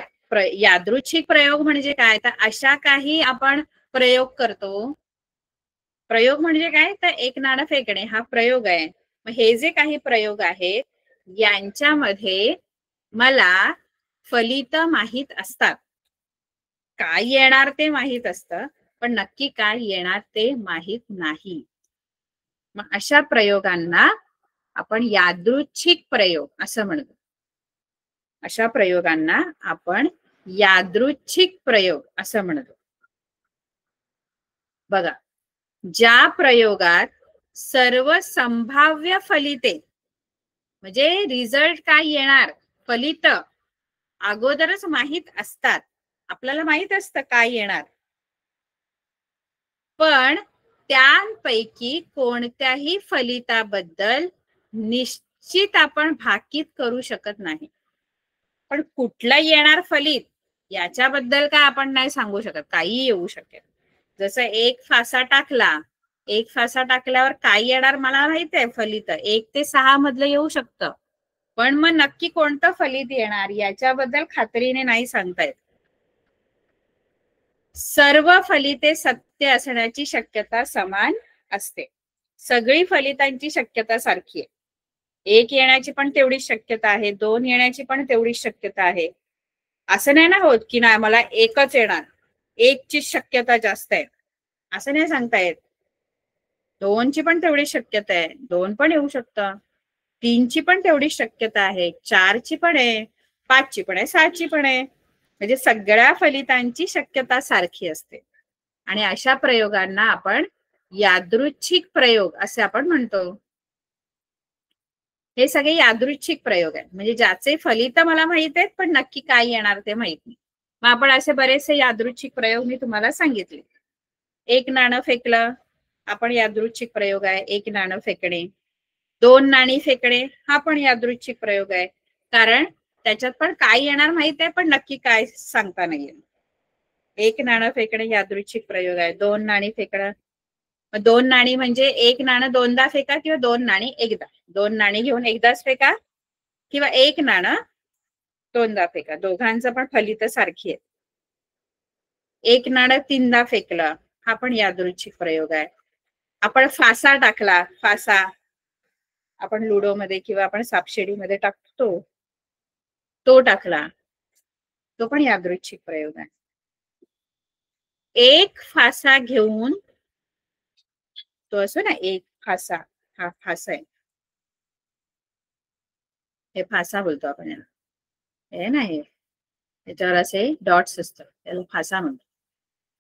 यादृच्छिक प्रयोग म्हणजे काय, तर अशा काही आपण प्रयोग करतो. प्रयोग म्हणजे काय, तर एक नाणं फेकणे हा प्रयोग आहे. मग हे जे काही प्रयोग आहेत यांच्यामध्ये मला फलित माहित असतात. काय येणार ते माहित असतं, पण नक्की काय येणार ते माहित नाही. मग अशा प्रयोगांना आपण यादृच्छिक प्रयोग असं म्हणतो. अशा प्रयोगांना आपण यादृच्छिक प्रयोग असं म्हणतो. बघा, ज्या प्रयोगात सर्व संभाव्य फलिते म्हणजे रिझल्ट काय येणार फलित अगोदरच माहित असतात, आपल्याला माहित असतं काय येणार, पण त्यांपैकी कोणत्याही फलिताबद्दल निश्चित आपण भाकीत करू शकत नाही. पण कुठलं येणार फलित याच्याबद्दल काय आपण नाही सांगू शकत, काही येऊ शकेल. जसं एक फासा टाकला, एक फासा टाकल्यावर काय येणार मला माहित आहे फलित 1 ते 6 मधलं येऊ शकतं, पण मग नक्की कोणतं फलित येणार याच्याबद्दल खात्रीने नाही सांगता येत. सर्व फलिते सत्य असण्याची शक्यता समान असते. सगळी फलितांची शक्यता सारखी आहे. 1 येण्याची पण तेवढीच शक्यता आहे, 2 येण्याची पण तेवढीच शक्यता आहे. असं नाही ना होत की नाही मला एकच येणार, 1 ची शक्यता जास्त आहे असं नाही सांगता येत. 2 ची पण तेवढी शक्यता आहे, 2 पण येऊ शकतं. 3 ची पण तेवढी शक्यता आहे, 4 ची पण आहे, 5 ची पण आहे, 6 ची पण आहे. म्हणजे सगळ्या फलितांची शक्यता सारखी असते. आणि अशा प्रयोगांना आपण यादृच्छिक प्रयोग असे आपण म्हणतो. हे सगळे यादृच्छिक प्रयोग आहेत, म्हणजे ज्याचे फलित मला माहित आहेत पण नक्की काय येणार ते माहित नाही. मग आपण असे बरेचसे यादृच्छिक प्रयोग मी तुम्हाला सांगितले. एक नाणं फेकलं, आपण यादृच्छिक प्रयोग आहे, एक नाणं फेकणे. 2 नाणी फेकणे हा पण यादृच्छिक प्रयोग आहे, कारण त्याच्यात पण काय येणार माहित आहे पण नक्की काय सांगता नाही येत. एक नाणं फेकणे यादृच्छिक प्रयोग आहे. 2 नाणी फेकणं, 2 नाणी म्हणजे एक नाणं दोनदा फेका किंवा 2 नाणी एकदा. 2 नाणी घेऊन एकदाच फेका किंवा एक नाणं दोनदा फेका, दोघांचं पण फलित सारखी आहे. एक नाणं तीनदा फेकलं हा पण यादृच्छिक प्रयोग आहे. आपण फासा टाकला, फासा आपण लुडो मध्ये किंवा आपण सापशिडी मध्ये टाकतो, तो टाकला, तो पण यादृच्छिक प्रयोग आहे. एक फासा घेऊन, तो असो ना एक फासा, हा फासा आहे, हे फासा बोलतो आपण याला, हे नाही त्याच्यावर असे डॉट्स असतात त्याला फासा म्हणतो.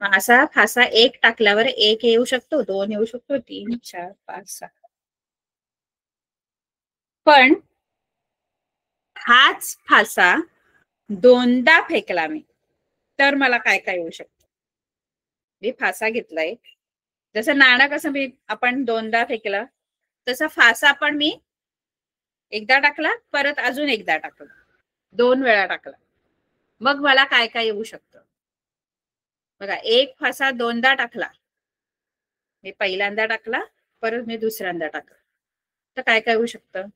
मग असा फासा एक टाकल्यावर एक येऊ शकतो, 2 येऊ शकतो, 3 4 5 6. पण हाच फासा दोनदा फेकला मी तर मला काय काय येऊ शकतं. मी फासा घेतलाय, जसं नाणं कसं मी आपण दोनदा फेकलं तसं फासा पण मी एकदा टाकला परत अजून एकदा टाकला, 2 वेळा टाकला, मग मला काय काय येऊ शकतं. बघा, एक फासा दोनदा टाकला, मी पहिल्यांदा टाकला परत मी दुसऱ्यांदा टाकला, तर काय काय होऊ शकतं.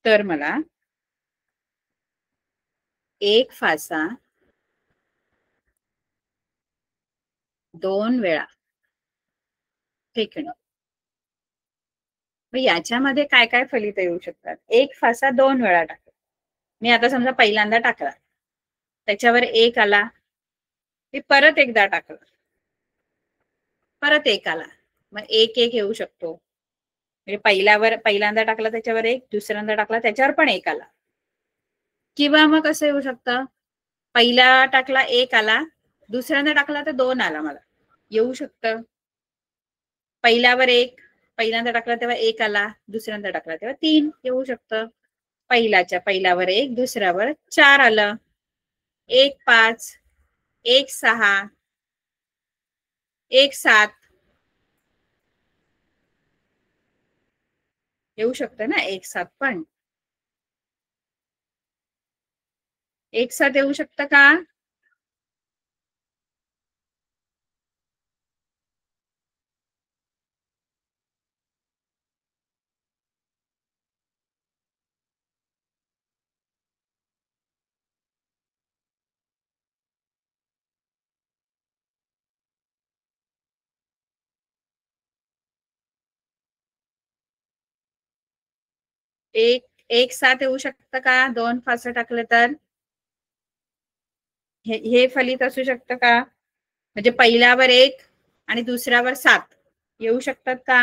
तर मला एक फासा 2 वेळा फेकणे. मग याच्यामध्ये काय काय फलित येऊ शकतात? एक फासा 2 वेळा टाकला. मी आता समजा पहिल्यांदा टाकला, त्याच्यावर 1 आला, मी परत एकदा टाकला, परत 1 आला, मग 1 येऊ शकतो. म्हणजे पहिल्यांदा टाकला त्याच्यावर 1, दुसऱ्यांदा टाकला त्याच्यावर पण 1 आला. किंवा मग कसं येऊ शकतं, पहिला टाकला 1 आला, दुसऱ्यांदा टाकला तर 2 आला, मला येऊ शकतं. पहिल्यांदा टाकला तेव्हा 1 आला, दुसऱ्यांदा टाकला तेव्हा 3 येऊ शकतं. पहिल्यावर 1, दुसऱ्यावर 4 आलं. 1 5, 1 6, 1 7 येऊ शकतं ना, 1 7 पण. 1 7 येऊ शकतं का? एक 7 येऊ शकतं का? 2 फासं टाकले तर हे फलित असू शकतं का? म्हणजे पहिल्यावर 1 आणि दुसऱ्यावर 7 येऊ शकतात का?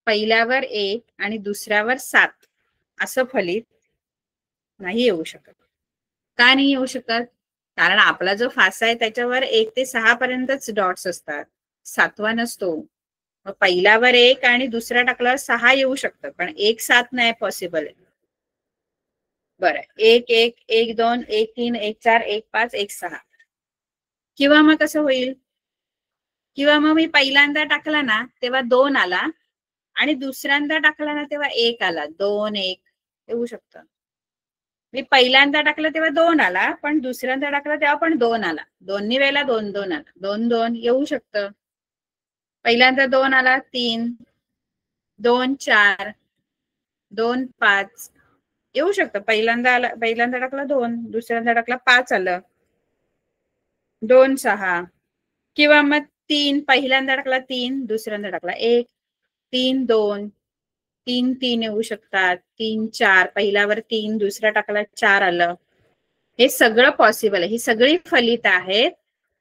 पहिल्यावर 1 आणि दुसऱ्यावर 7 असं फलित नाही येऊ शकत. का नाही येऊ शकत? कारण आपला जो फासा आहे त्याच्यावर 1 ते 6 पर्यंतच डॉट्स असतात, 7वा नसतो. मग पहिल्यावर 1 आणि दुसरा टाकल्यावर 6 येऊ शकतं, पण 1 7 नाही पॉसिबल आहे. बरं, 1 1 1 2 1 3 1 4 1 5 1 6. किंवा मग कसं होईल, किंवा मग मी पहिल्यांदा टाकला ना तेव्हा 2 आला आणि दुसऱ्यांदा टाकला ना तेव्हा 1 आला, 2 1 येऊ शकतं. मी पहिल्यांदा टाकलं तेव्हा 2 आला, पण दुसऱ्यांदा टाकला तेव्हा पण 2 आला. दोन्ही वेळेला 2 2 आला, 2 2 येऊ शकतं. पहिल्यांदा 2 आला, 3 2 4 2 5 येऊ शकतं. पहिल्यांदा टाकला 2, दुसऱ्यांदा टाकला 5 आलं, 2 6. किंवा मग 3 पहिल्यांदा टाकला 3, दुसऱ्यांदा टाकला 1, 3 2 3 3 येऊ शकतात. 3 4 पहिल्यावर 3, दुसरा टाकला 4 आलं. हे सगळं पॉसिबल आहे. ही सगळी फलित आहेत.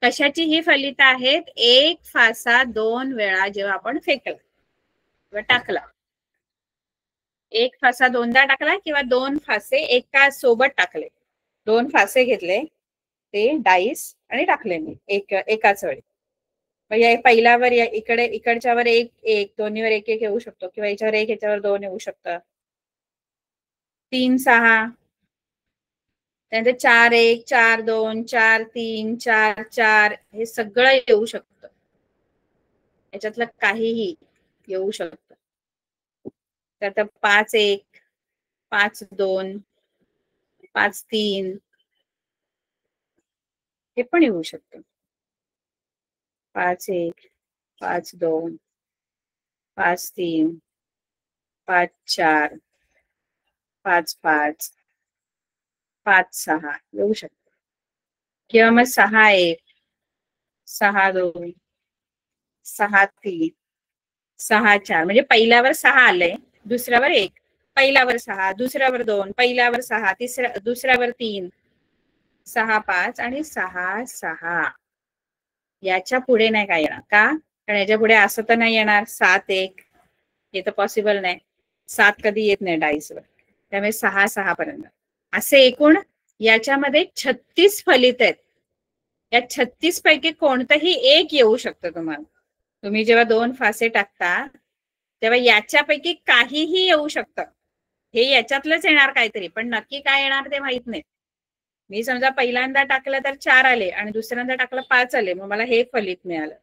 कशाची ही फलित आहेत? एक फासा 2 वेळा जेव्हा आपण फेकला किंवा टाकला, एक फासा 2दा टाकला किंवा 2 फासे एका सोबत टाकले, 2 फासे घेतले ते डाईस आणि टाकले मी एकाच वेळी. पहिल्यावर इकडच्यावर 1 1, दोन्हीवर 1 1 येऊ शकतो, किंवा याच्यावर 1 याच्यावर 2 येऊ शकतं. 3 6, त्यानंतर 4 1 4 2 4 3 4 4 हे सगळं येऊ शकतं. याच्यातलं काहीही येऊ शकतं. त्यात 5 1 5 2 5 3 हे पण येऊ शकतं. 5 1 5 2 5 3 5 4 5 5 5 6 येऊ शकतं. किंवा मग 6 1 6 2 6 3 6 4, म्हणजे पहिल्यावर 6 आलंय, दुसऱ्यावर 1, पहिल्यावर 6, दुसऱ्यावर 2, पहिल्यावर 6, दुसऱ्यावर 3, 6 5 आणि 6 6. याच्या पुढे नाही काय येणार का? कारण याच्या पुढे असं तर नाही येणार 7 1, हे तर पॉसिबल नाही. 7 कधी येत नाही डाईसवर, त्यामुळे 6 6 पर्यंत असे एकूण याच्यामध्ये 36 फलित आहेत. या 36 पैकी कोणतंही एक येऊ शकतं तुम्हाला. तुम्ही जेव्हा 2 फासे टाकता तेव्हा याच्यापैकी काहीही येऊ शकतं. हे याच्यातलंच येणार काहीतरी, पण नक्की काय येणार ते माहित नाही. मी समजा पहिल्यांदा टाकलं तर 4 आले आणि दुसऱ्यांदा टाकलं 5 आले, मग मला हे फलित मिळालं,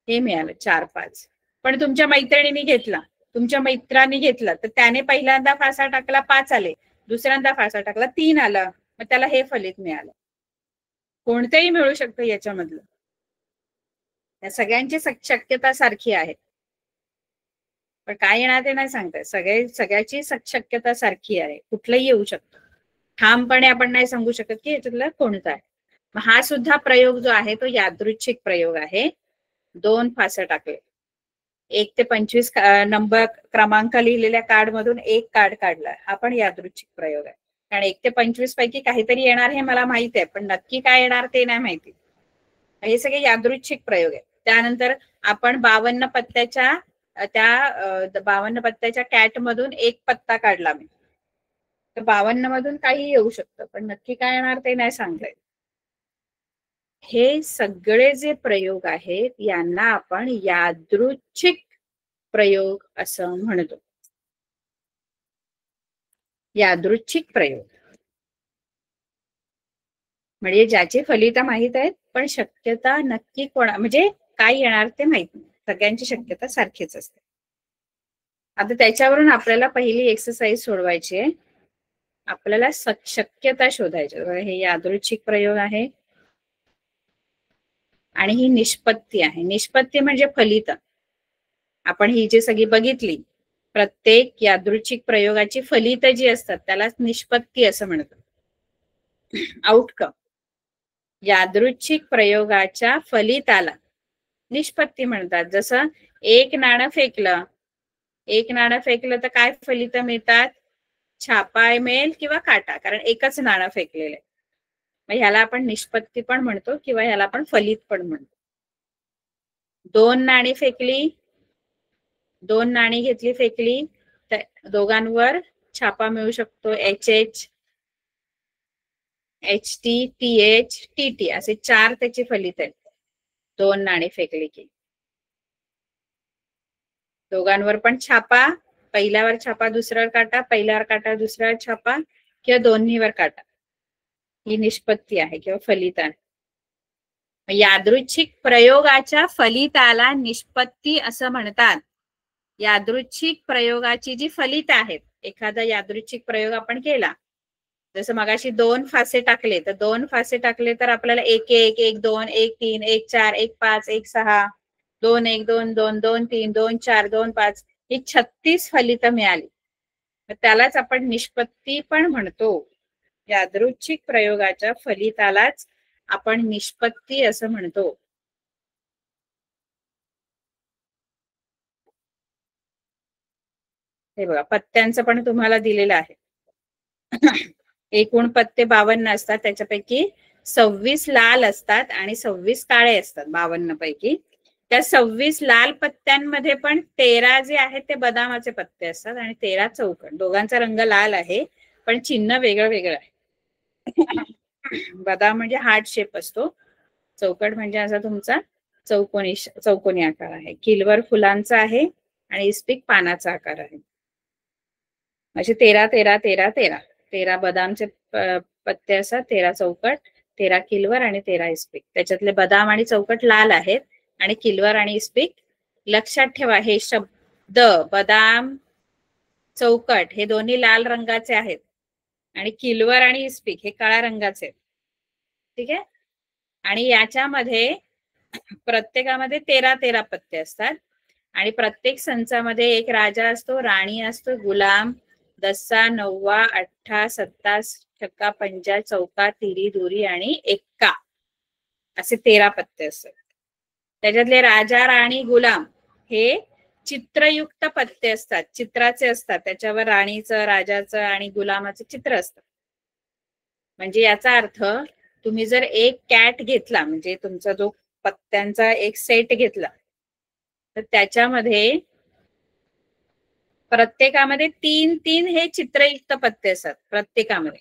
हे मिळालं 4 5. पण तुमच्या मैत्रिणीने घेतला, तुमच्या मित्रांनी घेतला, तर त्याने पहिल्यांदा फासा टाकला 5 आले, दुसऱ्यांदा फासा टाकला 3 आलं, मग त्याला हे फलित मिळालं. कोणतेही मिळू शकतं याच्यामधलं. या सगळ्यांची शक्यता सारखी आहे, पण काय येणार ते नाही सांगताय. सगळ्याची शक्यता सारखी आहे, कुठलंही येऊ शकतं. ठामपणे आपण नाही सांगू शकत की याच्यातला कोणता आहे. हा सुद्धा प्रयोग जो आहे तो यादृच्छिक प्रयोग आहे. 2 फासे टाकले, 1 ते 25 नंबर क्रमांक लिहिलेल्या कार्ड मधून 1 कार्ड काढला, हा पण यादृच्छिक प्रयोग आहे. कारण 1 ते 25 पैकी काहीतरी येणार हे मला माहित आहे, पण नक्की काय येणार ते नाही माहिती. हे सगळे यादृच्छिक प्रयोग आहे. त्यानंतर आपण 52 पत्त्याच्या त्या 52 पत्त्याच्या कॅट मधून 1 पत्ता काढला मी, तर 52 मधून काही येऊ शकतं, पण नक्की काय येणार ते नाही सांगताय. हे सगळे जे प्रयोग आहेत यांना आपण यादृच्छिक प्रयोग असं म्हणतो. यादृच्छिक प्रयोग म्हणजे ज्याची फलितं माहित आहेत पण शक्यता नक्की म्हणजे काय येणार ते माहित नाही. सगळ्यांची शक्यता सारखीच असते. आता त्याच्यावरून आपल्याला पहिली एक्सरसाइज सोडवायची आहे. आपल्याला शक्यता शोधायची. हे यादृच्छिक प्रयोग आहे आणि ही निष्पत्ती आहे. निष्पत्ती म्हणजे फलित. आपण ही जी सगळी बघितली, प्रत्येक यादृच्छिक प्रयोगाची फलित जी असतात त्यालाच निष्पत्ती असं म्हणतात. आउटकम. यादृच्छिक प्रयोगाच्या फलिताला निष्पत्ती म्हणतात. जसं 1 नाणं फेकलं, 1 नाणं फेकलं तर काय फलित मिळतात? छापा मिळेल किंवा काटा, कारण एकच नाणं फेकलेलं आहे. मग ह्याला आपण निष्पत्ती पण म्हणतो किंवा ह्याला आपण फलित पण म्हणतो. 2 नाणी फेकली, 2 नाणी घेतली फेकली, तर दोघांवर छापा मिळू शकतो. HH, HT, TH, TT असे 4 त्याची फलित आहेत. 2 नाणी फेकली की दोघांवर पण छापा, पहिल्यावर छापा दुसऱ्यावर काटा, पहिल्यावर काटा दुसऱ्यावर छापा किंवा दोन्हीवर काटा. ही निष्पत्ती आहे किंवा फलित आहे. यादृच्छिक प्रयोगाच्या फलिताला निष्पत्ती असं म्हणतात. यादृच्छिक प्रयोगाची जी फलित आहेत, एखादा यादृच्छिक प्रयोग आपण केला, जसं मगाशी 2 फासे टाकले, तर 2 फासे टाकले तर आपल्याला 1 1 1 2 1 3 1 4 1 5 1 6 2 1 2 2 2 3 2 4 2 5 ही 36 फलित मिळाली. त्यालाच आपण निष्पत्ती पण म्हणतो. यादृच्छिक प्रयोगाच्या फलितालाच आपण निष्पत्ती असं म्हणतो. हे बघा, पत्त्यांचं पण तुम्हाला दिलेलं आहे. एकूण पत्ते 52 असतात, त्याच्यापैकी 26 लाल असतात आणि 26 काळे असतात 52 पैकी. त्या 26 लाल पत्त्यांमध्ये पण 13 जे आहेत ते बदामाचे पत्ते असतात आणि 13 चौकट. दोघांचा रंग लाल आहे पण चिन्ह वेगळं वेगळं आहे. बदाम म्हणजे हार्ट शेप असतो, चौकट म्हणजे असा तुमचा चौकोनी आकार आहे. किलवर फुलांचा आहे आणि इस्पिक पानाचा आकार आहे. असे 13 13 13 13 13 बदामचे पत्ते असतात, 13 चौकट, 13 किलवर आणि 13 इस्पिक. त्याच्यातले बदाम आणि चौकट लाल आहेत आणि किलवर आणि इस्पिक. लक्षात ठेवा, हे शब्द बदाम चौकट हे दोन्ही लाल रंगाचे आहेत आणि किलवर आणि इस्पिक हे काळ्या रंगाचे आहेत. ठीक आहे. आणि याच्यामध्ये प्रत्येकामध्ये 13 13 पत्ते असतात आणि प्रत्येक संचामध्ये एक राजा असतो, राणी असतो, गुलाम, दस्सा, नववा, अठ्ठा, सत्ता, छक्का, पंजा, चौका, तिरी, दुरी आणि एक्का असे 13 पत्ते असतात. त्याच्यातले राजा, राणी, गुलाम हे चित्रयुक्त पत्ते असतात, चित्राचे असतात. त्याच्यावर राणीचं, राजाचं आणि गुलामाचं चित्र असतं. म्हणजे याचा अर्थ तुम्ही जर एक कॅट घेतला, म्हणजे तुमचा जो पत्त्यांचा एक सेट घेतला, तर त्याच्यामध्ये प्रत्येकामध्ये 3 3 हे चित्रयुक्त पत्ते असतात. प्रत्येकामध्ये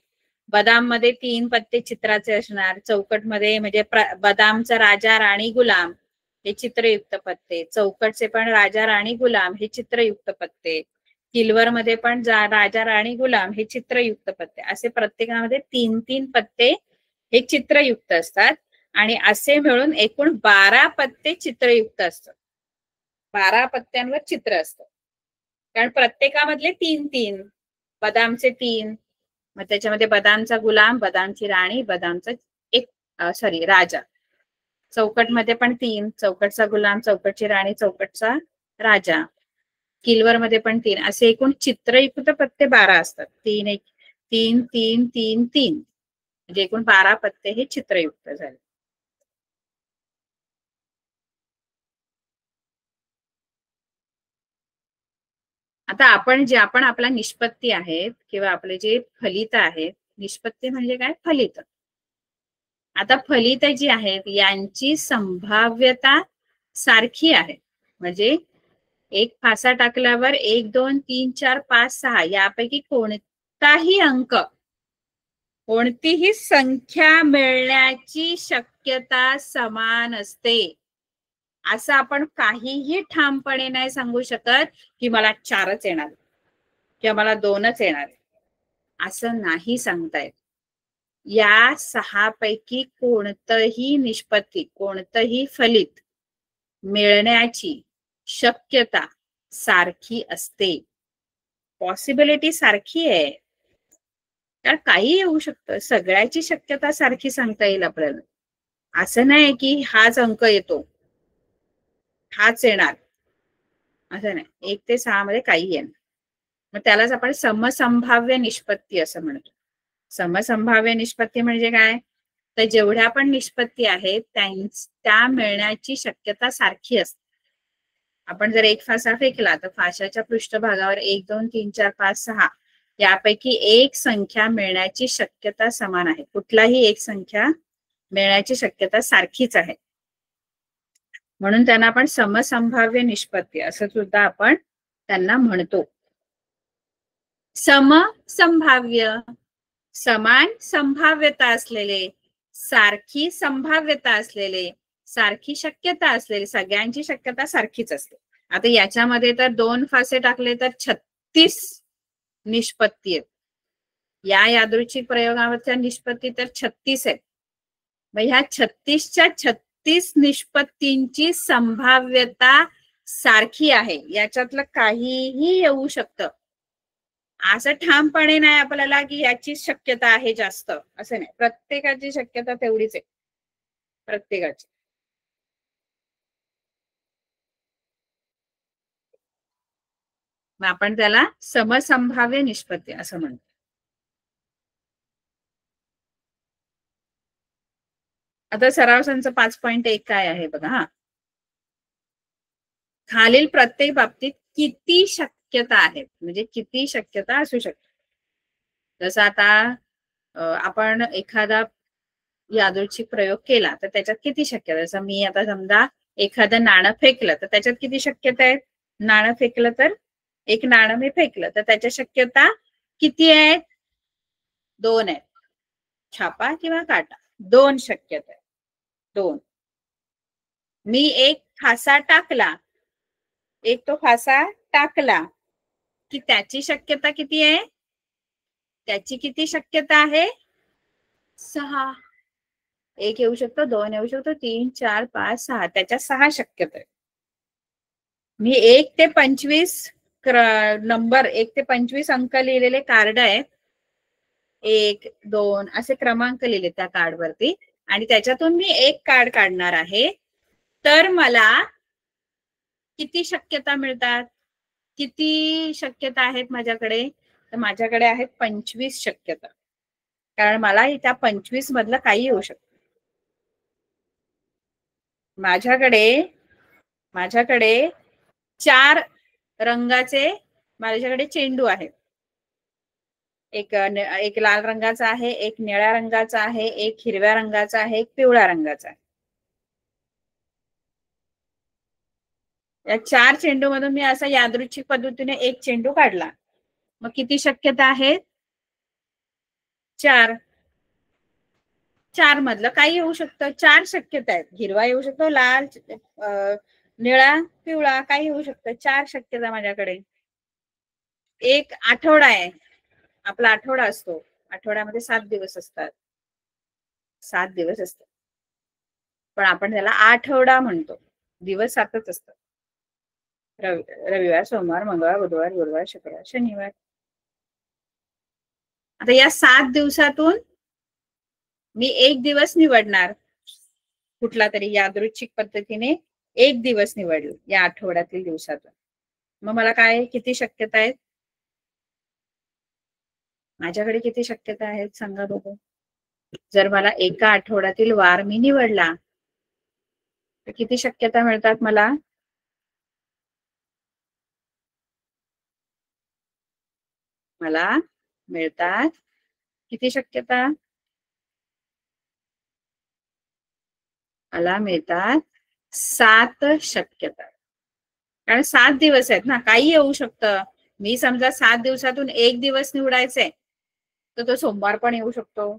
बदाम मध्ये 3 पत्ते चित्राचे असणार, चौकट मध्ये म्हणजे बदामचा राजा, राणी, गुलाम हे चित्रयुक्त पत्ते, चौकटचे पण राजा, राणी, गुलाम हे चित्रयुक्त पत्ते, किलवर मध्ये पण राजा, राणी, गुलाम हे चित्रयुक्त पत्ते. असे प्रत्येकामध्ये 3 3 पत्ते हे चित्रयुक्त असतात आणि असे मिळून एकूण 12 पत्ते चित्रयुक्त असतात. 12 पत्त्यांवर चित्र असतं, कारण प्रत्येकामधले 3 3, बदामचे 3, मग त्याच्यामध्ये बदामचा गुलाम, बदामची राणी, बदामचा एक राजा. चौकट मध्ये पण 3, चौकटचा गुलाम, चौकटची राणी, चौकटचा राजा. किलवर मध्ये पण 3, असे एकूण चित्रयुक्त पत्ते 12 असतात. 3 1 3 3 3 3, म्हणजे एकूण 12 पत्ते हे चित्रयुक्त झाले. आता आपण आपला निष्पत्ती आहेत किंवा आपले जे फलित आहेत, निष्पत्ती म्हणजे काय? फलित. आता फलित जी आहेत यांची संभाव्यता सारखी आहे. म्हणजे एक फासा टाकल्यावर 1 2 3 4 5 6 यापैकी कोणताही अंक, कोणतीही संख्या मिळण्याची शक्यता समान असते. असं आपण काहीही ठामपणे नाही सांगू शकत की मला 4च येणार किंवा मला 2च येणार, असं नाही सांगता येत. या 6 पैकी कोणतंही निष्पत्ती, कोणतंही फलित मिळण्याची शक्यता सारखी असते. पॉसिबिलिटी सारखी आहे. कारण काही येऊ शकतं, सगळ्याची शक्यता सारखी सांगता येईल आपल्याला. असं नाही की हाच अंक येतो, हाच येणार, असं नाही. 1 ते 6 मध्ये काही येणार. मग त्यालाच आपण समसंभाव्य निष्पत्ती असं म्हणतो. समसंभाव्य निष्पत्ती म्हणजे काय? तर जेवढ्या पण निष्पत्ती आहेत त्या मिळण्याची शक्यता सारखी असते. आपण जर एक फासा फेकला तर फाशाच्या पृष्ठभागावर 1 2 3 4 5 6 यापैकी एक संख्या मिळण्याची शक्यता समान आहे. कुठलाही एक संख्या मिळण्याची शक्यता सारखीच आहे. म्हणून त्यांना आपण समसंभाव्य निष्पत्ती असं सुद्धा आपण त्यांना म्हणतो. समसंभाव्य, समान संभाव्यता असलेले, सारखी संभाव्यता असलेले, सारखी शक्यता असलेले, सगळ्यांची शक्यता सारखीच असते. आता याच्यामध्ये तर 2 फासे टाकले तर 36 निष्पत्ती आहेत. या यादृच्छिक प्रयोगावरच्या निष्पत्ती तर 36 आहेत. मग ह्या 36च्या 36 निष्पत्तींची संभाव्यता सारखी आहे. याच्यातलं काहीही येऊ शकतं. असं ठामपणे नाही आपल्याला की याची शक्यता आहे जास्त, असं नाही. प्रत्येकाची शक्यता तेवढीच आहे, प्रत्येकाची. मग आपण त्याला समसंभाव्य निष्पत्ती असं म्हणतो. आता सराव संच 5.1 काय आहे बघा. हा, खालील प्रत्येक बाबतीत किती शक्यता आहेत, म्हणजे किती शक्यता असू शकते. जसं आता आपण एखादा यादृच्छिक प्रयोग केला तर त्याच्यात किती शक्यता, जसं मी आता समजा एखादं नाणं फेकलं तर त्याच्यात किती शक्यता आहेत. नाणं फेकलं तर, एक नाणं मी फेकलं तर त्याच्या शक्यता किती आहेत? 2 आहेत. छापा किंवा काटा, 2 शक्यता आहेत. 2. मी एक फासा टाकला, एक तो फासा टाकला की त्याची शक्यता किती आहे? त्याची किती शक्यता आहे? 6. 1 येऊ शकतो, 2 येऊ शकतो, 3 4 5 6, त्याच्या 6 शक्यता आहे. मी 1 ते 25 नंबर, 1 ते 25 अंक लिहिलेले कार्ड आहे. 1 2 असे क्रमांक लिहिले त्या कार्ड वरती, आणि त्याच्यातून मी एक कार्ड काढणार आहे. तर मला किती शक्यता मिळतात? किती शक्यता आहेत माझ्याकडे? तर माझ्याकडे आहेत 25 शक्यता. कारण मला त्या 25 मधलं काही येऊ शकतं. माझ्याकडे 4 रंगाचे माझ्याकडे चेंडू आहेत. एक लाल रंगाचा आहे, एक निळ्या रंगाचा आहे, एक हिरव्या रंगाचा आहे, एक पिवळ्या रंगाचा आहे. या 4 चेंडू मधून मी असा यादृच्छिक पद्धतीने एक चेंडू काढला. मग किती शक्यता आहेत? 4. 4 मधलं काही येऊ शकतं. 4 शक्यता आहेत. हिरवा येऊ शकतो, लाल, निळा, पिवळा, काही येऊ शकतं. 4 शक्यता माझ्याकडे. एक आठवडा आहे, आपला आठवडा असतो. आठवड्यामध्ये 7 दिवस असतात. 7 दिवस असतात, पण आपण त्याला आठवडा म्हणतो. दिवस 7च असतात. रविवार, सोमवार, मंगळवार, बुधवार, गुरुवार, शुक्रवार, शनिवार. आता या 7 दिवसातून मी एक दिवस निवडणार. कुठला तरी यादृच्छिक पद्धतीने एक दिवस निवडला या आठवड्यातील दिवसातून, मग मला काय किती शक्यता आहेत? माझ्याकडे किती शक्यता आहेत सांगा बघू. जर मला एका आठवड्यातील वार मी निवडला तर किती शक्यता मिळतात मला? मला मिळतात किती शक्यता? मला मिळतात 7 शक्यता. कारण 7 दिवस आहेत ना, काही येऊ शकतं. मी समजा 7 दिवसातून एक दिवस निवडायचंय तर तो सोमवार पण येऊ शकतो.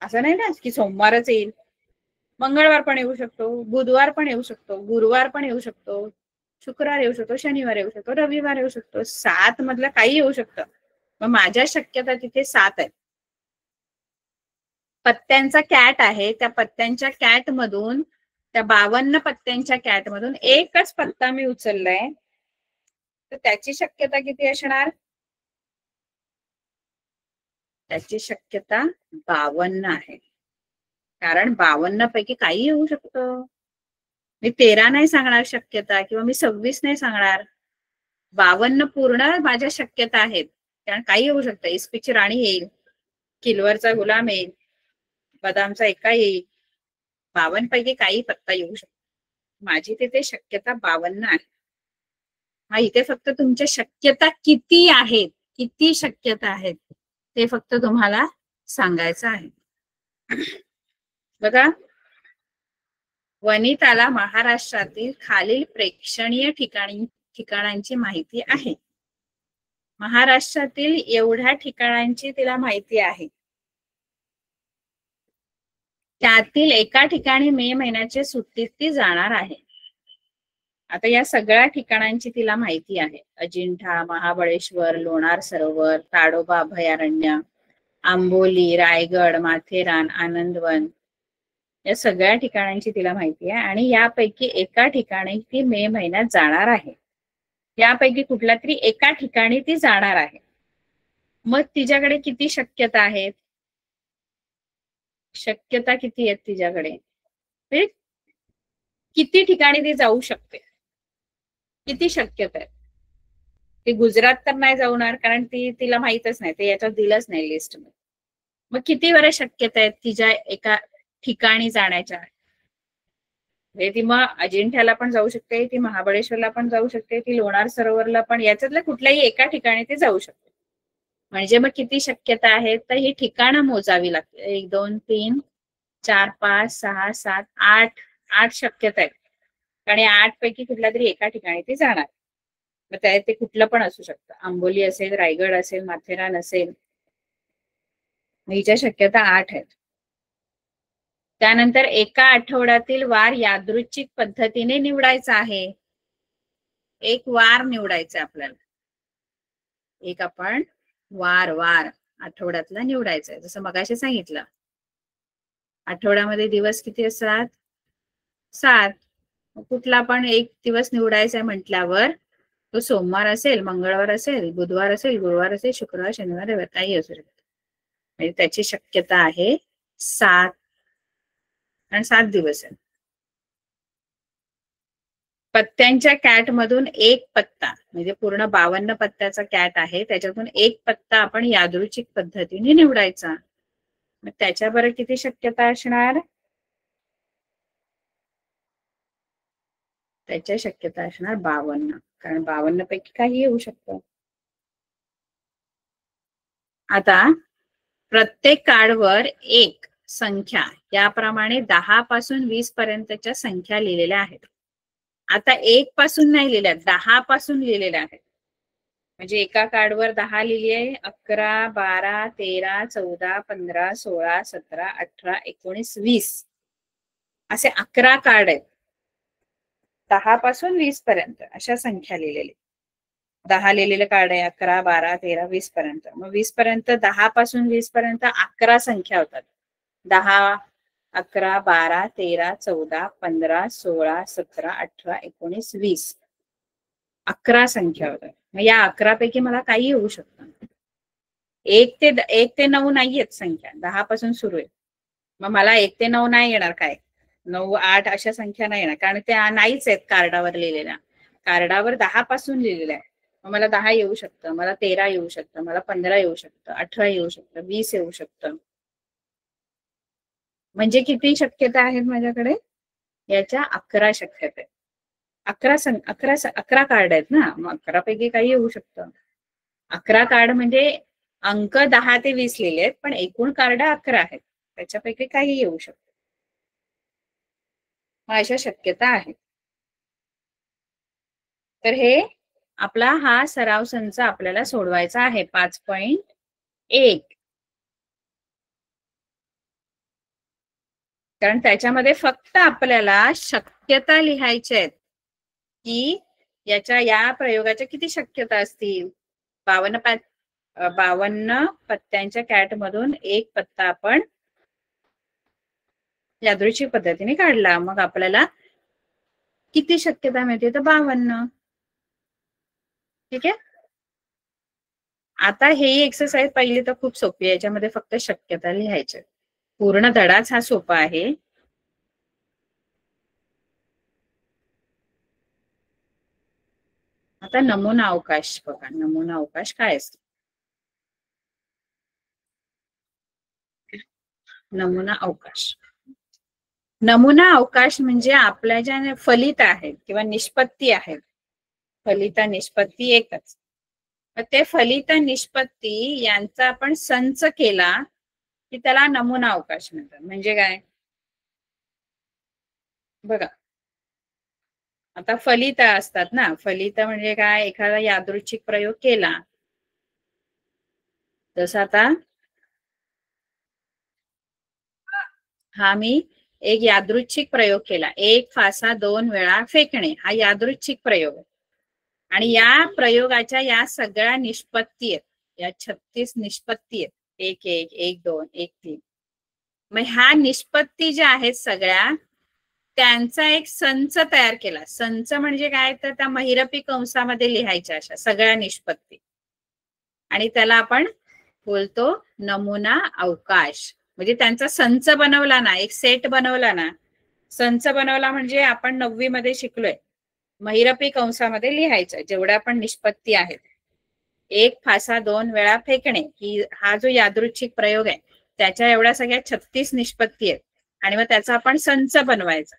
असं नाही ना की सोमवारच येईल, मंगळवार पण येऊ शकतो, बुधवार पण येऊ शकतो, गुरुवार पण येऊ शकतो, शुक्रवार येऊ शकतो, शनिवार येऊ शकतो, रविवार येऊ शकतो. 7 मधलं काही येऊ शकतं. मग माझ्या शक्यता तिथे 7 आहेत. पत्त्यांचा कॅट आहे, त्या पत्त्यांच्या कॅट मधून, त्या 52 पत्त्यांच्या कॅट मधून एकच पत्ता मी उचललाय, तर त्याची शक्यता किती असणार? त्याची शक्यता 52 आहे. कारण 52 पैकी काही येऊ शकतं. मी 13 नाही सांगणार शक्यता, किंवा मी 26 नाही सांगणार. 52 पूर्ण माझ्या शक्यता आहेत. कारण काही येऊ शकतं. इस्पिकची राणी येईल, किलवरचा गुलाम येईल, बदामचा एका येईल. 52 पैकी काही पत्ता येऊ शकतो. माझी तिथे शक्यता 52 आहे. हा इथे फक्त तुमच्या शक्यता किती आहेत, किती शक्यता आहेत ते फक्त तुम्हाला सांगायचं आहे. बघा, वनिताला महाराष्ट्रातील खालील प्रेक्षणीय ठिकाणांची माहिती आहे. महाराष्ट्रातील एवढ्या ठिकाणांची तिला माहिती आहे. त्यातील एका ठिकाणी मे महिन्याच्या सुट्टीत ती जाणार आहे. आता या सगळ्या ठिकाणांची तिला माहिती आहे. अजिंठा, महाबळेश्वर, लोणार सरोवर, ताडोबा अभयारण्य, आंबोली, रायगड, माथेरान, आनंदवन, या सगळ्या ठिकाणांची तिला माहिती आहे. आणि यापैकी एका ठिकाणी ती मे महिन्यात जाणार आहे. यापैकी कुठल्या तरी एका ठिकाणी ती जाणार आहे. मग तिच्याकडे किती शक्यता आहेत? शक्यता किती आहेत तिच्याकडे? किती ठिकाणी ती जाऊ शकते, किती शक्यता आहेत? ती गुजरात तर नाही जाणार, कारण तिला माहितच नाही, ते याच्यात दिलंच नाही लिस्ट मध्ये. मग किती बरे शक्यता आहेत तिच्या एका ठिकाणी जाण्याच्या? ती मग अजिंठ्याला पण जाऊ शकते, ती महाबळेश्वरला पण जाऊ शकते, ती लोणार सरोवरला पण, याच्यातल्या कुठल्याही एका ठिकाणी ती जाऊ शकते. म्हणजे मग किती शक्यता आहेत? तर ही ठिकाणं मोजावी लागते. 1 2 3 4 5 6 7 8 8 शक्यता आहेत. आणि 8 पैकी कुठल्या तरी एका ठिकाणी ती जाणार. मग त्या ते कुठलं पण असू शकतं. आंबोली असेल, रायगड असेल, माथेरान असेल. हिच्या शक्यता 8 आहेत. त्यानंतर एका आठवड्यातील वार यादृच्छिक पद्धतीने निवडायचा आहे. एक वार निवडायचा आपल्याला. एक आपण वार आठवड्यातला निवडायचा आहे. जसं मगाशी सांगितलं, आठवड्यामध्ये दिवस किती असतात? 7. कुठला पण एक दिवस निवडायचा म्हटल्यावर तो सोमवार असेल, मंगळवार असेल, बुधवार असेल, गुरुवार असेल, शुक्रवार, शनिवार, रविवार काही असू शकतं. म्हणजे त्याची शक्यता आहे 7. आणि 7 दिवस आहेत. पत्त्यांच्या कॅट मधून एक पत्ता, म्हणजे पूर्ण 52 पत्त्याचा कॅट आहे, त्याच्यातून एक पत्ता आपण यादृच्छिक पद्धतीने निवडायचा. मग त्याच्याबरोबर किती शक्यता असणार? त्याच्या शक्यता असणार 52. कारण 52 पैकी काही येऊ शकतं. आता प्रत्येक कार्डवर एक संख्या, याप्रमाणे 10 पासून 20 पर्यंतच्या संख्या लिहिलेल्या आहेत. आता 1 पासून नाही लिहिल्या, 10 पासून लिहिलेल्या आहेत. म्हणजे एका कार्डवर 10 लिहिली आहे. 11 12 13 14 15 16 17 18 19 20 असे 11 कार्ड आहेत. 10 पासून 20 पर्यंत अशा संख्या लिहिलेल्या. 10 लिहिलेले कार्ड आहे, 11 12 13 20 पर्यंत. मग 20 पर्यंत, 10 पासून 20 पर्यंत 11 संख्या होतात. 10 11 12 13 14 15 16 17 18 19 20 11 संख्या होतात. मग या 11 पैकी मला काही येऊ शकतं. 1 ते 9 नाहीयेत संख्या, 10 पासून सुरू आहे. मग मला 1 ते 9 नाही येणार काय? 9, 8 अशा संख्या नाही येणार, कारण त्या नाहीच आहेत कार्डावर लिहिलेल्या. कार्डावर 10 पासून लिहिलेलं आहे. मग मला 10 येऊ शकतं, मला 13 येऊ शकतं, मला 15 येऊ शकतं, 18 येऊ शकतं, 20 येऊ शकतं. म्हणजे किती शक्यता आहेत माझ्याकडे? याच्या 11 शक्यता आहेत. 11 कार्ड आहेत ना, मग 11 पैकी काही येऊ शकतं. 11 कार्ड म्हणजे अंक 10 ते 20 लिहिले आहेत, पण एकूण कार्ड 11 आहेत, त्याच्यापैकी काही येऊ शकतं. मग अशा शक्यता आहेत. तर हे आपला हा सराव संच आपल्याला सोडवायचा आहे 5.1. कारण त्याच्यामध्ये फक्त आपल्याला शक्यता लिहायच्या आहेत की या प्रयोगाच्या किती शक्यता असतील. 52 पत्त्यांच्या कॅट मधून एक पत्ता आपण यादृच्छिक पद्धतीने काढला, मग आपल्याला किती शक्यता मिळते? तर 52. ठीक आहे. आता हे एक्सरसाइज पहिली तर खूप सोपी आहे, याच्यामध्ये फक्त शक्यता लिहायच्या. पूर्ण धडाच हा सोपा आहे. आता नमुना अवकाश बघा. नमुना अवकाश काय असतो? नमुना अवकाश. नमुना अवकाश म्हणजे आपल्या ज्या फलित आहेत किंवा निष्पत्ती आहेत, फलित निष्पत्ती एकच, ते फलित निष्पत्ती यांचा आपण संच केला की त्याला नमुना अवकाश म्हणतात. म्हणजे काय बघा, आता फलित असतात ना, फलित म्हणजे काय? एखादा यादृच्छिक प्रयोग केला, जसं आता हा मी एक यादृच्छिक प्रयोग केला, 1 फासा 2 वेळा फेकणे, हा यादृच्छिक प्रयोग आहे. आणि या प्रयोगाच्या या सगळ्या निष्पत्ती आहेत, या 36 निष्पत्ती आहेत, 1 1 1 2 1 3. मग ह्या निष्पत्ती ज्या आहेत सगळ्या, त्यांचा एक संच तयार केला. संच म्हणजे काय? तर त्या महिरपी कंसामध्ये लिहायच्या अशा सगळ्या निष्पत्ती, आणि त्याला आपण बोलतो नमुना अवकाश. म्हणजे त्यांचा संच बनवला ना, एक सेट बनवला ना. संच बनवला म्हणजे आपण 9वी मध्ये शिकलोय, महिरपी कंसामध्ये लिहायचं जेवढ्या पण निष्पत्ती आहेत. 1 फासा 2 वेळा फेकणे ही हा जो यादृच्छिक प्रयोग आहे, त्याच्या एवढ्या सगळ्या 36 निष्पत्ती आहेत, आणि मग त्याचा आपण संच बनवायचा.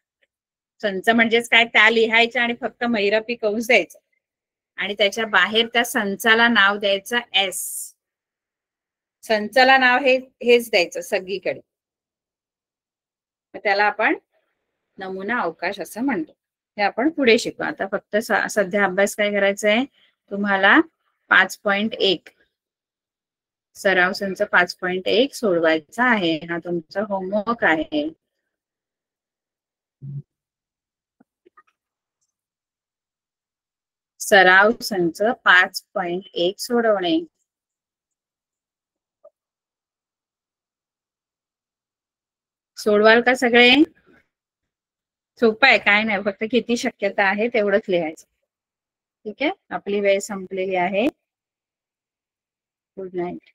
संच म्हणजेच काय? त्या लिहायच्या आणि फक्त महिरपी कंस द्यायचा, आणि त्याच्या बाहेर त्या संचाला नाव द्यायचं एस. संचाला नाव हेच द्यायचं सगळीकडे. त्याला आपण नमुना अवकाश असं म्हणतो. हे आपण पुढे शिकू. आता फक्त सध्या अभ्यास काय करायचा आहे तुम्हाला? 5.1 सराव संच 5.1 सोडवायचा आहे. हा तुमचा होमवर्क आहे. सराव संच 5.1 सोडवणे. सोडवाल का सगळे? सोपं आहे, काय नाही, फक्त किती शक्यता आहे तेवढंच लिहायचं. ठीक आहे. आपली वेळ संपलेली आहे. Good night.